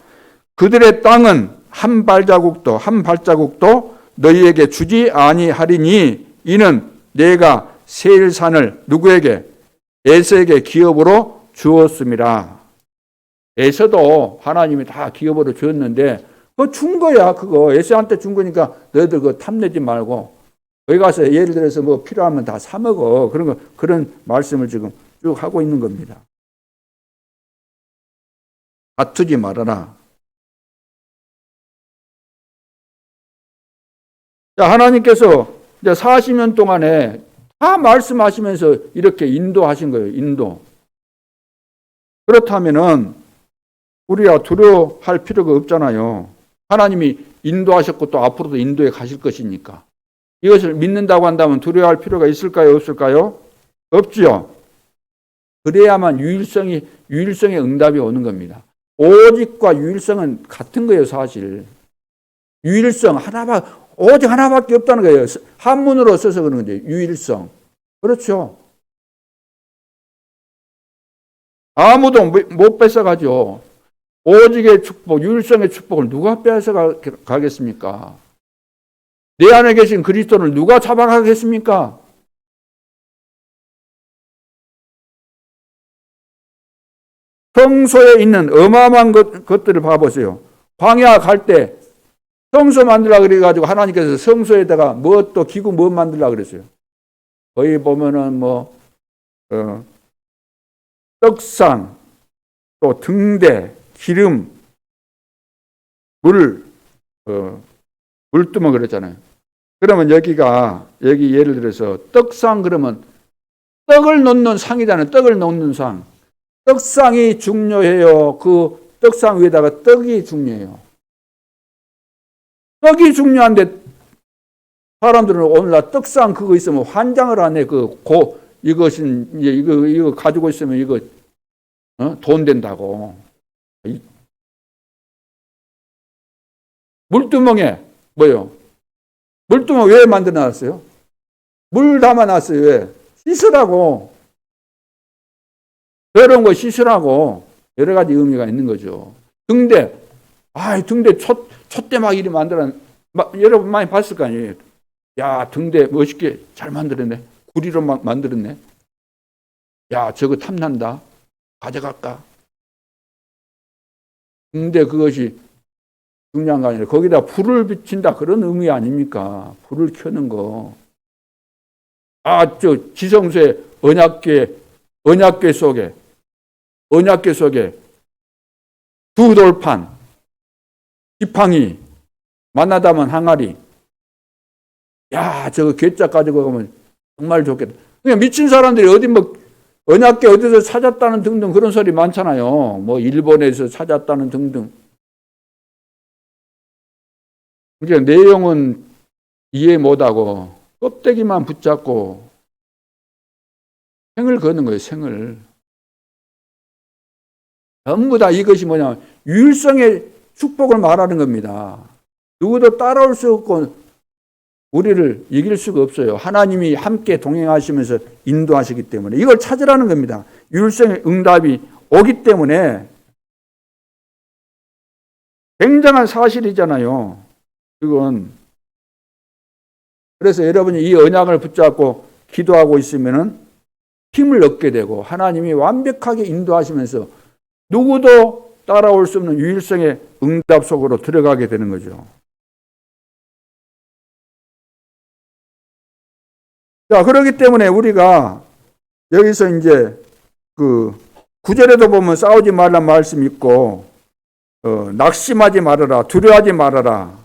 그들의 땅은 한 발자국도 너희에게 주지 아니하리니 이는 내가 세일산을 누구에게? 에서에게 기업으로 주었습니다. 에서도 하나님이 다 기업으로 주었는데 그거 준 거야. 그거 에서한테 준 거니까 너희들 그거 탐내지 말고 거기 가서 예를 들어서 뭐 필요하면 다 사 먹어. 그런 말씀을 지금 쭉 하고 있는 겁니다. 다투지 말아라. 자, 하나님께서 이제 40년 동안에 다 말씀하시면서 이렇게 인도하신 거예요. 인도. 그렇다면은 우리가 두려워할 필요가 없잖아요. 하나님이 인도하셨고 또 앞으로도 인도에 가실 것이니까. 이것을 믿는다고 한다면 두려워할 필요가 있을까요? 없을까요? 없지요. 그래야만 유일성의 응답이 오는 겁니다. 오직과 유일성은 같은 거예요, 사실. 유일성 오직 하나밖에 없다는 거예요. 한문으로 써서 그런 건데 유일성. 그렇죠. 아무도 못 뺏어가죠. 오직의 축복, 유일성의 축복을 누가 뺏어가겠습니까? 내 안에 계신 그리스도를 누가 잡아가겠습니까? 성소에 있는 어마어마한 것들을 봐보세요. 광야 갈 때 성소 만들려고 그래가지고 하나님께서 성소에다가 기구 만들려고 그랬어요. 거기 보면은 떡상, 또 등대, 기름, 물두멍 그랬잖아요. 그러면 여기 예를 들어서 떡상 그러면 떡을 놓는 상이잖아요. 떡을 놓는 상. 떡상이 중요해요. 그 떡상 위에다가 떡이 중요해요. 떡이 중요한데 사람들은 오늘날 떡상 그거 있으면 환장을 하네. 이것은 이거 가지고 있으면 이거 돈 된다고. 물두멍에 뭐요? 물두멍 왜 만들어 놨어요? 물 담아 놨어요. 왜? 씻으라고. 더러운 거 씻으라고. 여러 가지 의미가 있는 거죠. 등대. 등대 촛대 막 이리 만들어. 여러분 많이 봤을 거 아니에요. 야, 등대 멋있게 잘 만들었네. 구리로 막 만들었네. 야, 저거 탐난다. 가져갈까? 근데 그것이 중요한 거 아니라 거기다 불을 비친다. 그런 의미 아닙니까? 불을 켜는 거. 지성소의 언약궤 속에 두 돌판, 지팡이, 만나다만 항아리. 야, 저거 괴짝 가지고 가면 정말 좋겠다. 그냥 미친 사람들이 언약궤 어디서 찾았다는 등등 그런 소리 많잖아요. 뭐 일본에서 찾았다는 등등. 그러니까 내용은 이해 못하고 껍데기만 붙잡고 생을 거는 거예요. 생을. 전부 다 이것이 뭐냐, 유일성의 축복을 말하는 겁니다. 누구도 따라올 수 없고 우리를 이길 수가 없어요. 하나님이 함께 동행하시면서 인도하시기 때문에 이걸 찾으라는 겁니다. 유일성의 응답이 오기 때문에 굉장한 사실이잖아요. 그건. 그래서 여러분이 이 언약을 붙잡고 기도하고 있으면은 힘을 얻게 되고 하나님이 완벽하게 인도하시면서 누구도 따라올 수 없는 유일성의 응답 속으로 들어가게 되는 거죠. 자, 그렇기 때문에 우리가 여기서 이제 그 9절에도 보면 싸우지 말란 말씀이 있고, 낙심하지 말아라, 두려워하지 말아라,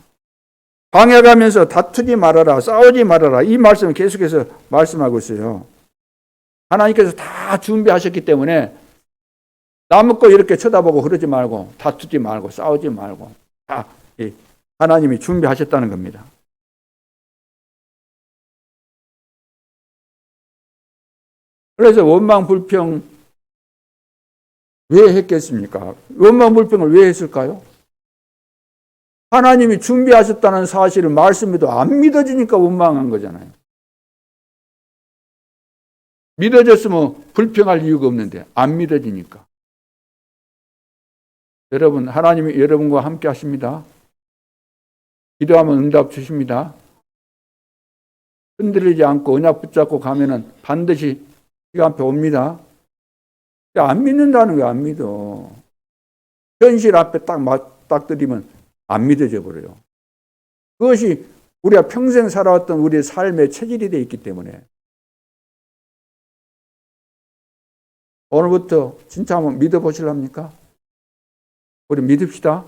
방해가면서 다투지 말아라, 싸우지 말아라. 이 말씀을 계속해서 말씀하고 있어요. 하나님께서 다 준비하셨기 때문에 남의 거 이렇게 쳐다보고 그러지 말고 다투지 말고 싸우지 말고 다 하나님이 준비하셨다는 겁니다. 그래서 원망 불평 왜 했겠습니까? 원망 불평을 왜 했을까요? 하나님이 준비하셨다는 사실을 말씀에도 안 믿어지니까 원망한 거잖아요. 믿어졌으면 불평할 이유가 없는데 안 믿어지니까. 여러분, 하나님이 여러분과 함께 하십니다. 기도하면 응답 주십니다. 흔들리지 않고 언약 붙잡고 가면은 반드시 시간표 옵니다. 안 믿는다는 거 안 믿어. 현실 앞에 딱 드리면 안 믿어져 버려요. 그것이 우리가 평생 살아왔던 우리의 삶의 체질이 되어 있기 때문에 오늘부터 진짜 한번 믿어보실랍니까? 우리 믿읍시다.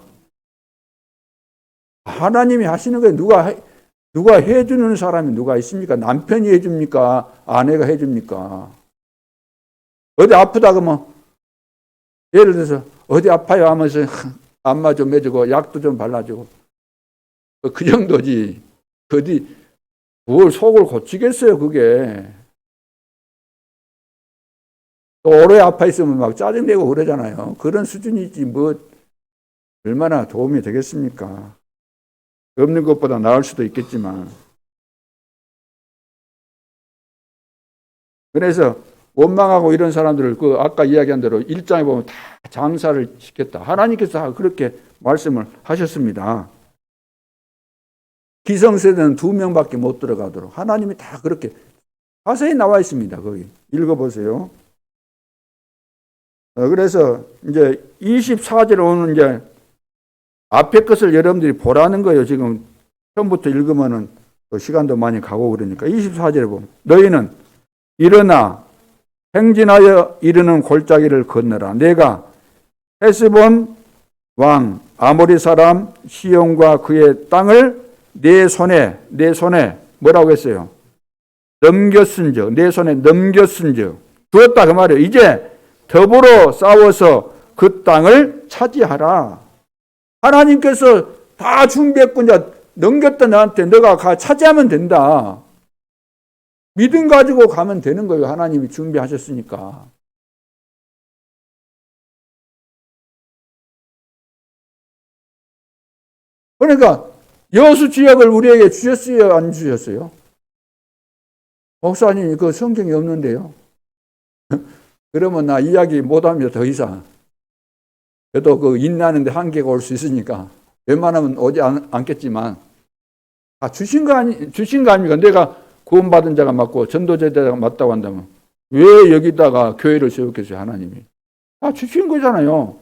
하나님이 하시는 거에 누가 해주는 사람이 누가 있습니까? 남편이 해줍니까? 아내가 해줍니까? 어디 아프다 그러면 예를 들어서 어디 아파요 하면서 안마 좀 해주고 약도 좀 발라주고 그 정도지. 어디 뭘 속을 고치겠어요 그게. 또 오래 아파 있으면 막 짜증내고 그러잖아요. 그런 수준이지 뭐 얼마나 도움이 되겠습니까? 없는 것보다 나을 수도 있겠지만. 그래서 원망하고 이런 사람들을 아까 이야기한 대로 1장에 보면 다 장사를 시켰다. 하나님께서 다 그렇게 말씀을 하셨습니다. 기성세대는 2명밖에 못 들어가도록 하나님이 다 그렇게 자세히 나와 있습니다. 거기 읽어보세요. 그래서 이제 24절에 오는 이제 앞에 것을 여러분들이 보라는 거예요. 지금 처음부터 읽으면은 시간도 많이 가고 그러니까 24절에 보면 너희는 일어나 행진하여 이르는 골짜기를 건너라. 내가 헤스본 왕 아모리 사람 시온과 그의 땅을 내 손에 뭐라고 했어요? 넘겼은즉 내 손에 넘겼은즉 두었다 그 말이에요. 이제 더불어 싸워서 그 땅을 차지하라. 하나님께서 다 준비했고 이제 넘겼다 나한테 너가 가 차지하면 된다. 믿음 가지고 가면 되는 거예요. 하나님이 준비하셨으니까. 그러니까 여수 지역을 우리에게 주셨어요? 안 주셨어요? 목사님 그 성경이 없는데요. 그러면 나 이야기 못합니다. 더 이상. 그래도 그 인내하는데 한계가 올 수 있으니까 웬만하면 오지 않겠지만 주신 거 아닙니까? 내가 구원받은 자가 맞고 전도제자가 맞다고 한다면 왜 여기다가 교회를 세웠겠어요? 하나님이. 다 주신 거잖아요.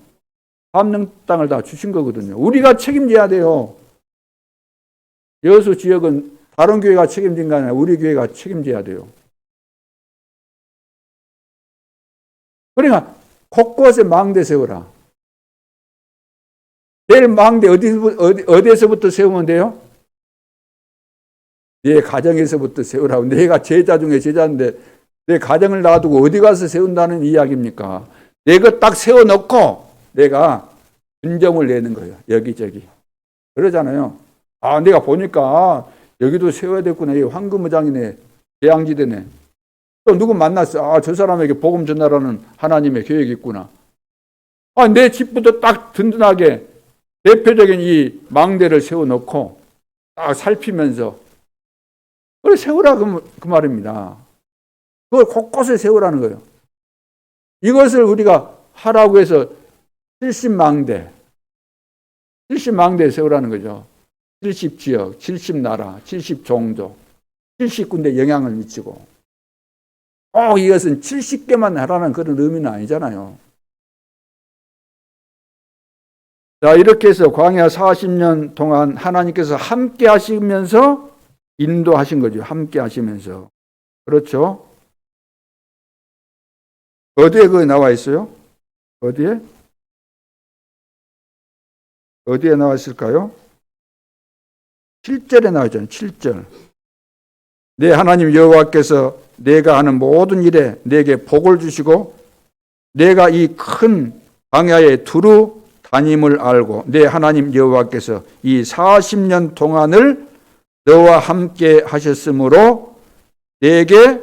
함릉 땅을 다 주신 거거든요. 우리가 책임져야 돼요. 여수 지역은 다른 교회가 책임진 거 아니라 우리 교회가 책임져야 돼요. 그러니까 곳곳에 망대 세워라. 내일 망대 어디에서부터 세우면 돼요? 내 가정에서부터 세우라고. 내가 제자 중에 제자인데 내 가정을 놔두고 어디 가서 세운다는 이야기입니까? 내가 딱 세워놓고 내가 분정을 내는 거예요. 여기저기. 그러잖아요. 아, 내가 보니까 여기도 세워야 됐구나. 이 황금무장이네. 계양지대네. 또 누구 만났어. 아, 저 사람에게 복음 전하라는 하나님의 계획이 있구나. 아, 내 집부터 딱 든든하게 대표적인 이 망대를 세워놓고 딱 살피면서 그걸 세우라 그 말입니다. 그걸 곳곳에 세우라는 거예요. 이것을 우리가 하라고 해서 70망대 70망대에 세우라는 거죠. 70지역, 70나라, 70종족, 70군데 영향을 미치고 이것은 70개만 하라는 그런 의미는 아니잖아요. 자, 이렇게 해서 광야 40년 동안 하나님께서 함께 하시면서 인도하신 거죠. 함께 하시면서. 그렇죠? 어디에 그거 나와 있어요? 어디에? 어디에 나와 있을까요? 7절에 나와 있잖아요. 7절. 내 하나님 여호와께서 내가 하는 모든 일에 내게 복을 주시고 내가 이 큰 광야에 두루 다님을 알고 내 하나님 여호와께서 이 40년 동안을 너와 함께 하셨으므로 너에게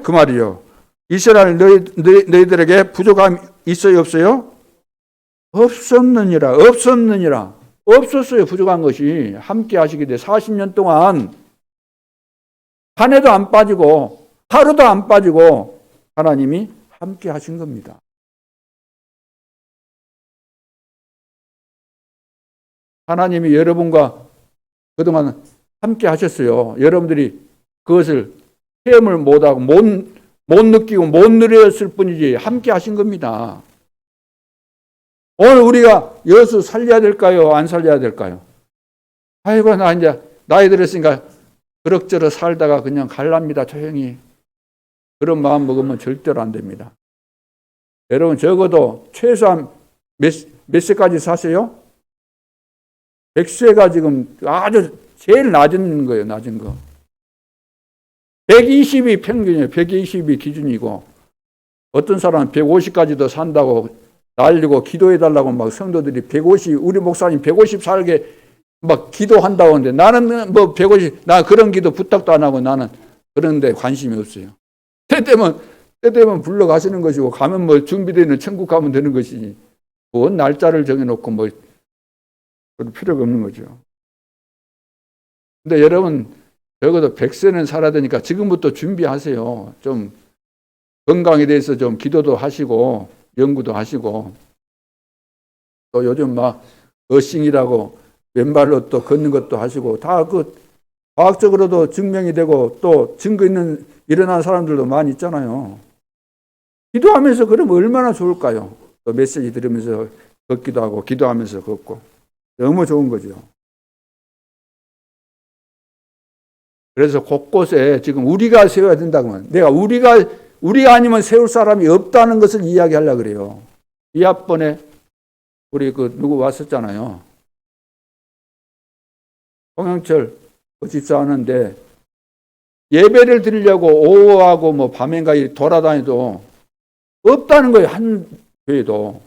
그 말이요. 이스라엘 너희들에게 부족함이 있어요? 없어요? 없었느니라. 없었어요. 부족한 것이. 함께 하시게 돼. 40년 동안 한 해도 안 빠지고 하루도 안 빠지고 하나님이 함께 하신 겁니다. 하나님이 여러분과 그동안 함께 하셨어요. 여러분들이 그것을 체험을 못하고 못 느끼고 못 누렸을 뿐이지 함께 하신 겁니다. 오늘 우리가 여수 살려야 될까요? 안 살려야 될까요? 아이고, 나 이제 나이 들었으니까 그럭저럭 살다가 그냥 갈랍니다. 조용히. 그런 마음 먹으면 절대로 안 됩니다. 여러분, 적어도 최소한 몇 세까지 사세요? 100세가 지금 아주 제일 낮은 거예요. 낮은 거. 120이 평균이에요. 120이 기준이고 어떤 사람은 150까지도 산다고 날리고 기도해달라고 막 성도들이 150, 우리 목사님 150 살게 막 기도한다고 하는데 나는 뭐 150, 나 그런 기도 부탁도 안 하고 나는 그런 데 관심이 없어요. 때 되면 불러가시는 것이고 가면 뭐 준비되어 있는 천국 가면 되는 것이지 뭔 날짜를 정해놓고 뭐 그럴 필요가 없는 거죠. 근데 여러분 적어도 100세는 살아야 되니까 지금부터 준비하세요. 좀 건강에 대해서 좀 기도도 하시고 연구도 하시고 또 요즘 막 어싱이라고 왼발로 또 걷는 것도 하시고 다 그 과학적으로도 증명이 되고 또 증거 있는 일어난 사람들도 많이 있잖아요. 기도하면서 그러면 얼마나 좋을까요? 또 메시지 들으면서 걷기도 하고 기도하면서 걷고 너무 좋은 거죠. 그래서 곳곳에 지금 우리가 세워야 된다고 하면 내가 우리가 아니면 세울 사람이 없다는 것을 이야기하려고 그래요. 이합번에 우리 누구 왔었잖아요. 홍영철 집사 하는데 예배를 드리려고 오후하고 뭐 밤엔가 돌아다니도 없다는 거예요. 교회도.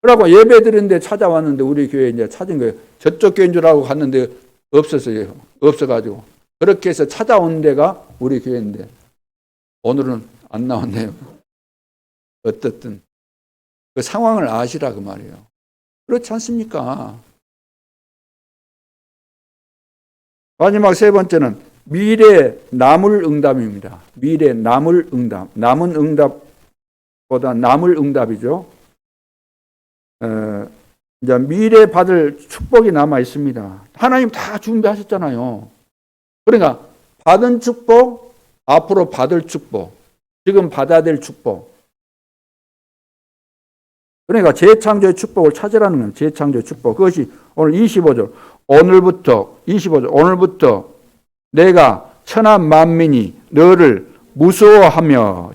그러고 예배 드리는데 찾아왔는데 우리 교회 이제 찾은 거예요. 저쪽 교회인 줄 알고 갔는데 없었어요. 없어가지고. 그렇게 해서 찾아온 데가 우리 교회인데 오늘은 안 나왔네요. 어떻든 그 상황을 아시라 그 말이에요. 그렇지 않습니까? 마지막 세 번째는 미래 남을 응답입니다. 미래 남을 응답. 남은 응답보다 남을 응답이죠. 이제 미래 받을 축복이 남아 있습니다. 하나님 다 준비하셨잖아요. 그러니까 받은 축복, 앞으로 받을 축복, 지금 받아야 될 축복. 그러니까 재창조의 축복을 찾으라는 거예요. 재창조의 축복. 그것이 오늘 25절. 오늘부터 내가 천하 만민이 너를 무서워하며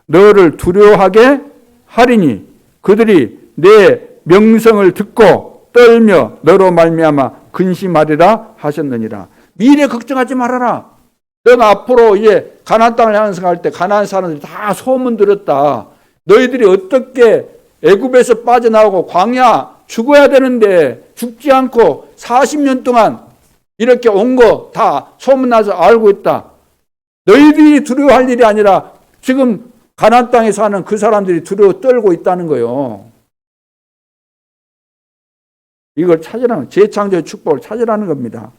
너를 두려워하게 하리니 그들이 내 명성을 듣고 떨며 너로 말미암아 근심하리라 하셨느니라. 미래 걱정하지 말아라. 너가 앞으로 이제 가나안 땅을 향해서 갈 때 가나안 사람들이 다 소문 들었다. 너희들이 어떻게 애굽에서 빠져나오고 광야 죽어야 되는데 죽지 않고 40년 동안 이렇게 온 거 다 소문나서 알고 있다. 너희들이 두려워할 일이 아니라 지금 가나안 땅에 사는 그 사람들이 두려워 떨고 있다는 거예요. 이걸 찾으라는, 재창조의 축복을 찾으라는 겁니다.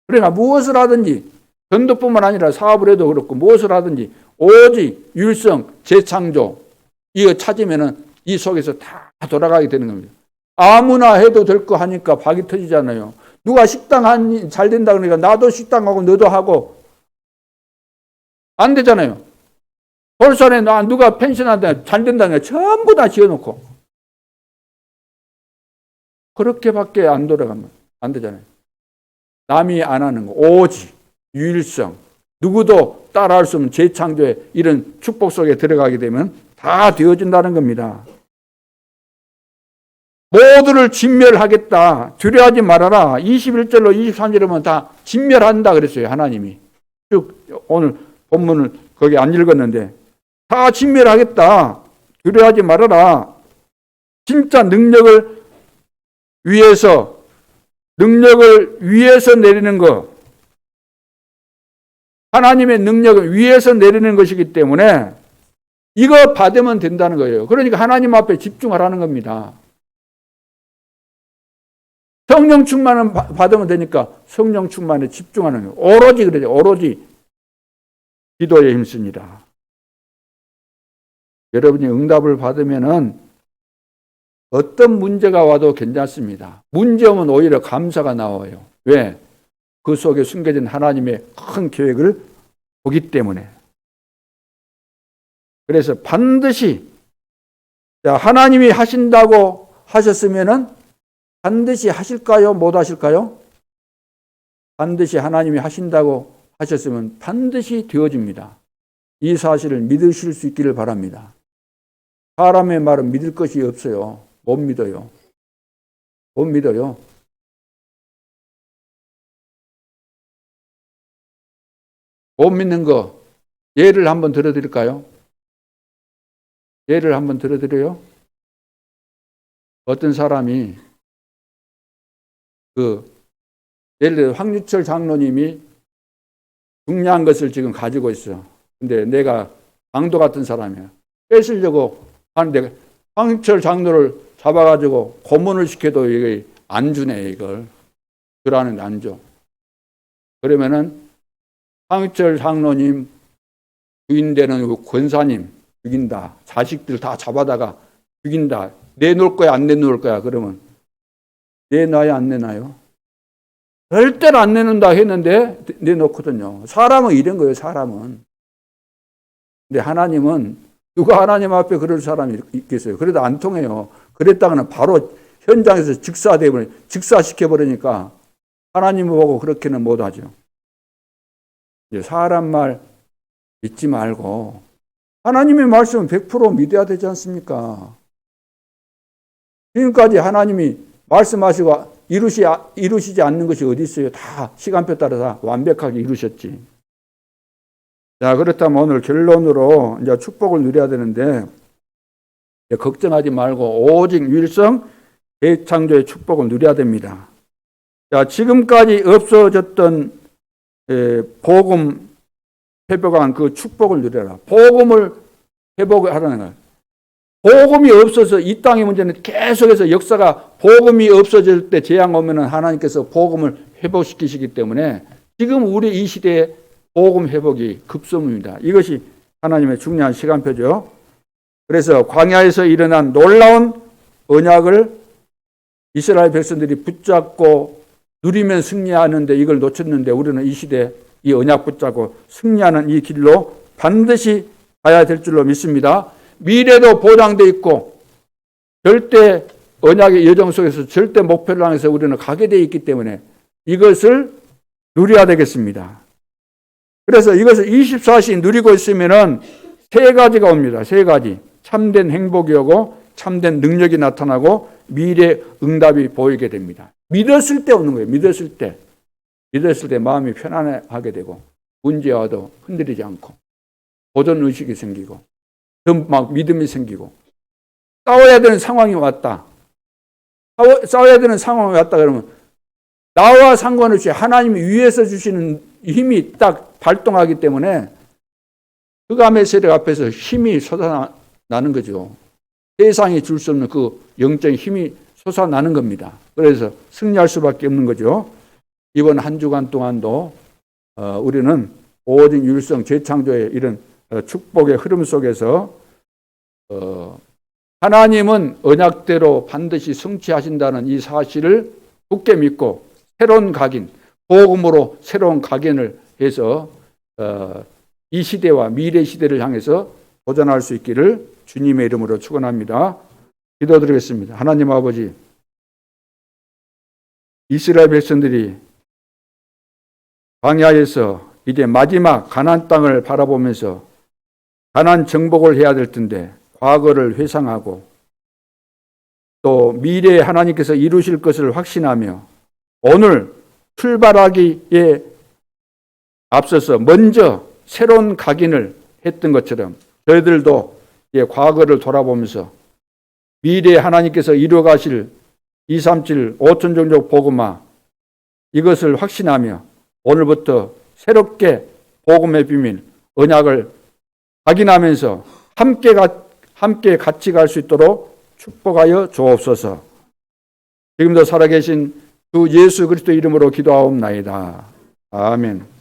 그러니까 무엇을 하든지 전도뿐만 아니라 사업을 해도 그렇고 무엇을 하든지 오직 율성, 재창조 이거 찾으면은 이 속에서 다 돌아가게 되는 겁니다. 아무나 해도 될 거 하니까 박이 터지잖아요. 누가 식당 잘 된다 그러니까 나도 식당 하고 너도 하고 안 되잖아요. 돌산에 누가 펜션한테 잘 된다니까 전부 다 지어놓고 그렇게밖에 안 돌아가면 안 되잖아요. 남이 안 하는 거 오직 유일성 누구도 따라할 수 없는 재창조의 이런 축복 속에 들어가게 되면 다 되어진다는 겁니다. 모두를 진멸하겠다. 두려워하지 말아라. 21절로 23절에 보면 다 진멸한다 그랬어요. 하나님이. 쭉 오늘 본문을 거기 안 읽었는데 다 진멸하겠다. 두려워하지 말아라. 진짜 능력을 위해서 내리는 것. 하나님의 능력을 위에서 내리는 것이기 때문에 이거 받으면 된다는 거예요. 그러니까 하나님 앞에 집중하라는 겁니다. 성령 충만은 받으면 되니까 성령 충만에 집중하는 거예요. 오로지 그러죠. 오로지 기도에 힘씁니다. 여러분이 응답을 받으면은 어떤 문제가 와도 괜찮습니다. 문제 오면 오히려 감사가 나와요. 왜? 그 속에 숨겨진 하나님의 큰 계획을 보기 때문에. 그래서 반드시 하나님이 하신다고 하셨으면은 반드시 하실까요? 못 하실까요? 반드시 하나님이 하신다고 하셨으면 반드시 되어집니다. 이 사실을 믿으실 수 있기를 바랍니다. 사람의 말은 믿을 것이 없어요. 못 믿어요. 못 믿어요. 못 믿는 거 예를 한번 들어드릴까요? 예를 한번 들어드려요. 어떤 사람이 예를 들어 황유철 장로님이 중요한 것을 지금 가지고 있어. 근데 내가 강도 같은 사람이야. 뺏으려고 하는데 황유철 장로를 잡아가지고 고문을 시켜도 이게 안 주네, 이걸. 주라는데 안 줘. 그러면은 황유철 장로님 주인되는 권사님 죽인다. 자식들 다 잡아다가 죽인다. 내놓을 거야, 안 내놓을 거야? 그러면 내놔야 안 내놔요? 절대로 안 내놓는다 했는데 내놓거든요. 사람은 이런 거예요, 사람은. 근데 하나님은 누가 하나님 앞에 그럴 사람이 있겠어요? 그래도 안 통해요. 그랬다가는 바로 현장에서 직사시켜버리니까 하나님을 보고 그렇게는 못하죠. 사람 말 믿지 말고 하나님의 말씀은 100% 믿어야 되지 않습니까? 지금까지 하나님이 말씀하시고 이루시지 않는 것이 어디 있어요? 다 시간표 따라 다 완벽하게 이루셨지. 자, 그렇다면 오늘 결론으로 이제 축복을 누려야 되는데, 걱정하지 말고 오직 유일성 대창조의 축복을 누려야 됩니다. 자, 지금까지 없어졌던 복음 회복한 그 축복을 누려라. 복음을 회복하라는 거예요. 복음이 없어서 이 땅의 문제는 계속해서 역사가 복음이 없어질 때 재앙 오면은 하나님께서 복음을 회복시키시기 때문에 지금 우리 이 시대에 복음 회복이 급선무입니다. 이것이 하나님의 중요한 시간표죠. 그래서 광야에서 일어난 놀라운 언약을 이스라엘 백성들이 붙잡고 누리면 승리하는데 이걸 놓쳤는데 우리는 이 시대에 이 언약 붙잡고 승리하는 이 길로 반드시 가야 될 줄로 믿습니다. 미래도 보장되어 있고 절대 언약의 여정 속에서 절대 목표를 향해서 우리는 가게 되어 있기 때문에 이것을 누려야 되겠습니다. 그래서 이것을 24시 누리고 있으면은 세 가지가 옵니다. 세 가지. 참된 행복이 오고 참된 능력이 나타나고 미래 응답이 보이게 됩니다. 믿었을 때 오는 거예요. 믿었을 때. 믿었을 때 마음이 편안하게 되고 문제 와도 흔들리지 않고 도전 의식이 생기고 막 믿음이 생기고 싸워야 되는 상황이 왔다. 싸워야 되는 상황이 왔다 그러면 나와 상관없이 하나님이 위에서 주시는 힘이 딱 발동하기 때문에 흑암의 세력 앞에서 힘이 솟아나는 거죠. 세상이 줄 수 없는 그 영적인 힘이 솟아나는 겁니다. 그래서 승리할 수밖에 없는 거죠. 이번 한 주간 동안도 우리는 오직 유일성 재창조의 이런 축복의 흐름 속에서 하나님은 언약대로 반드시 성취하신다는 이 사실을 굳게 믿고 새로운 각인, 복음으로 새로운 각인을 해서 이 시대와 미래 시대를 향해서 도전할 수 있기를 주님의 이름으로 축원합니다. 기도드리겠습니다. 하나님 아버지, 이스라엘 백성들이 광야에서 이제 마지막 가나안 땅을 바라보면서 가나안 정복을 해야 될 텐데 과거를 회상하고 또 미래에 하나님께서 이루실 것을 확신하며 오늘 출발하기에 앞서서 먼저 새로운 각인을 했던 것처럼 저희들도 과거를 돌아보면서 미래에 하나님께서 이루어가실 237 5천 종족 복음화 이것을 확신하며 오늘부터 새롭게 복음의 비밀 언약을 확인하면서 함께 같이 갈 수 있도록 축복하여 주옵소서. 지금도 살아계신 주 예수 그리스도 이름으로 기도하옵나이다. 아멘.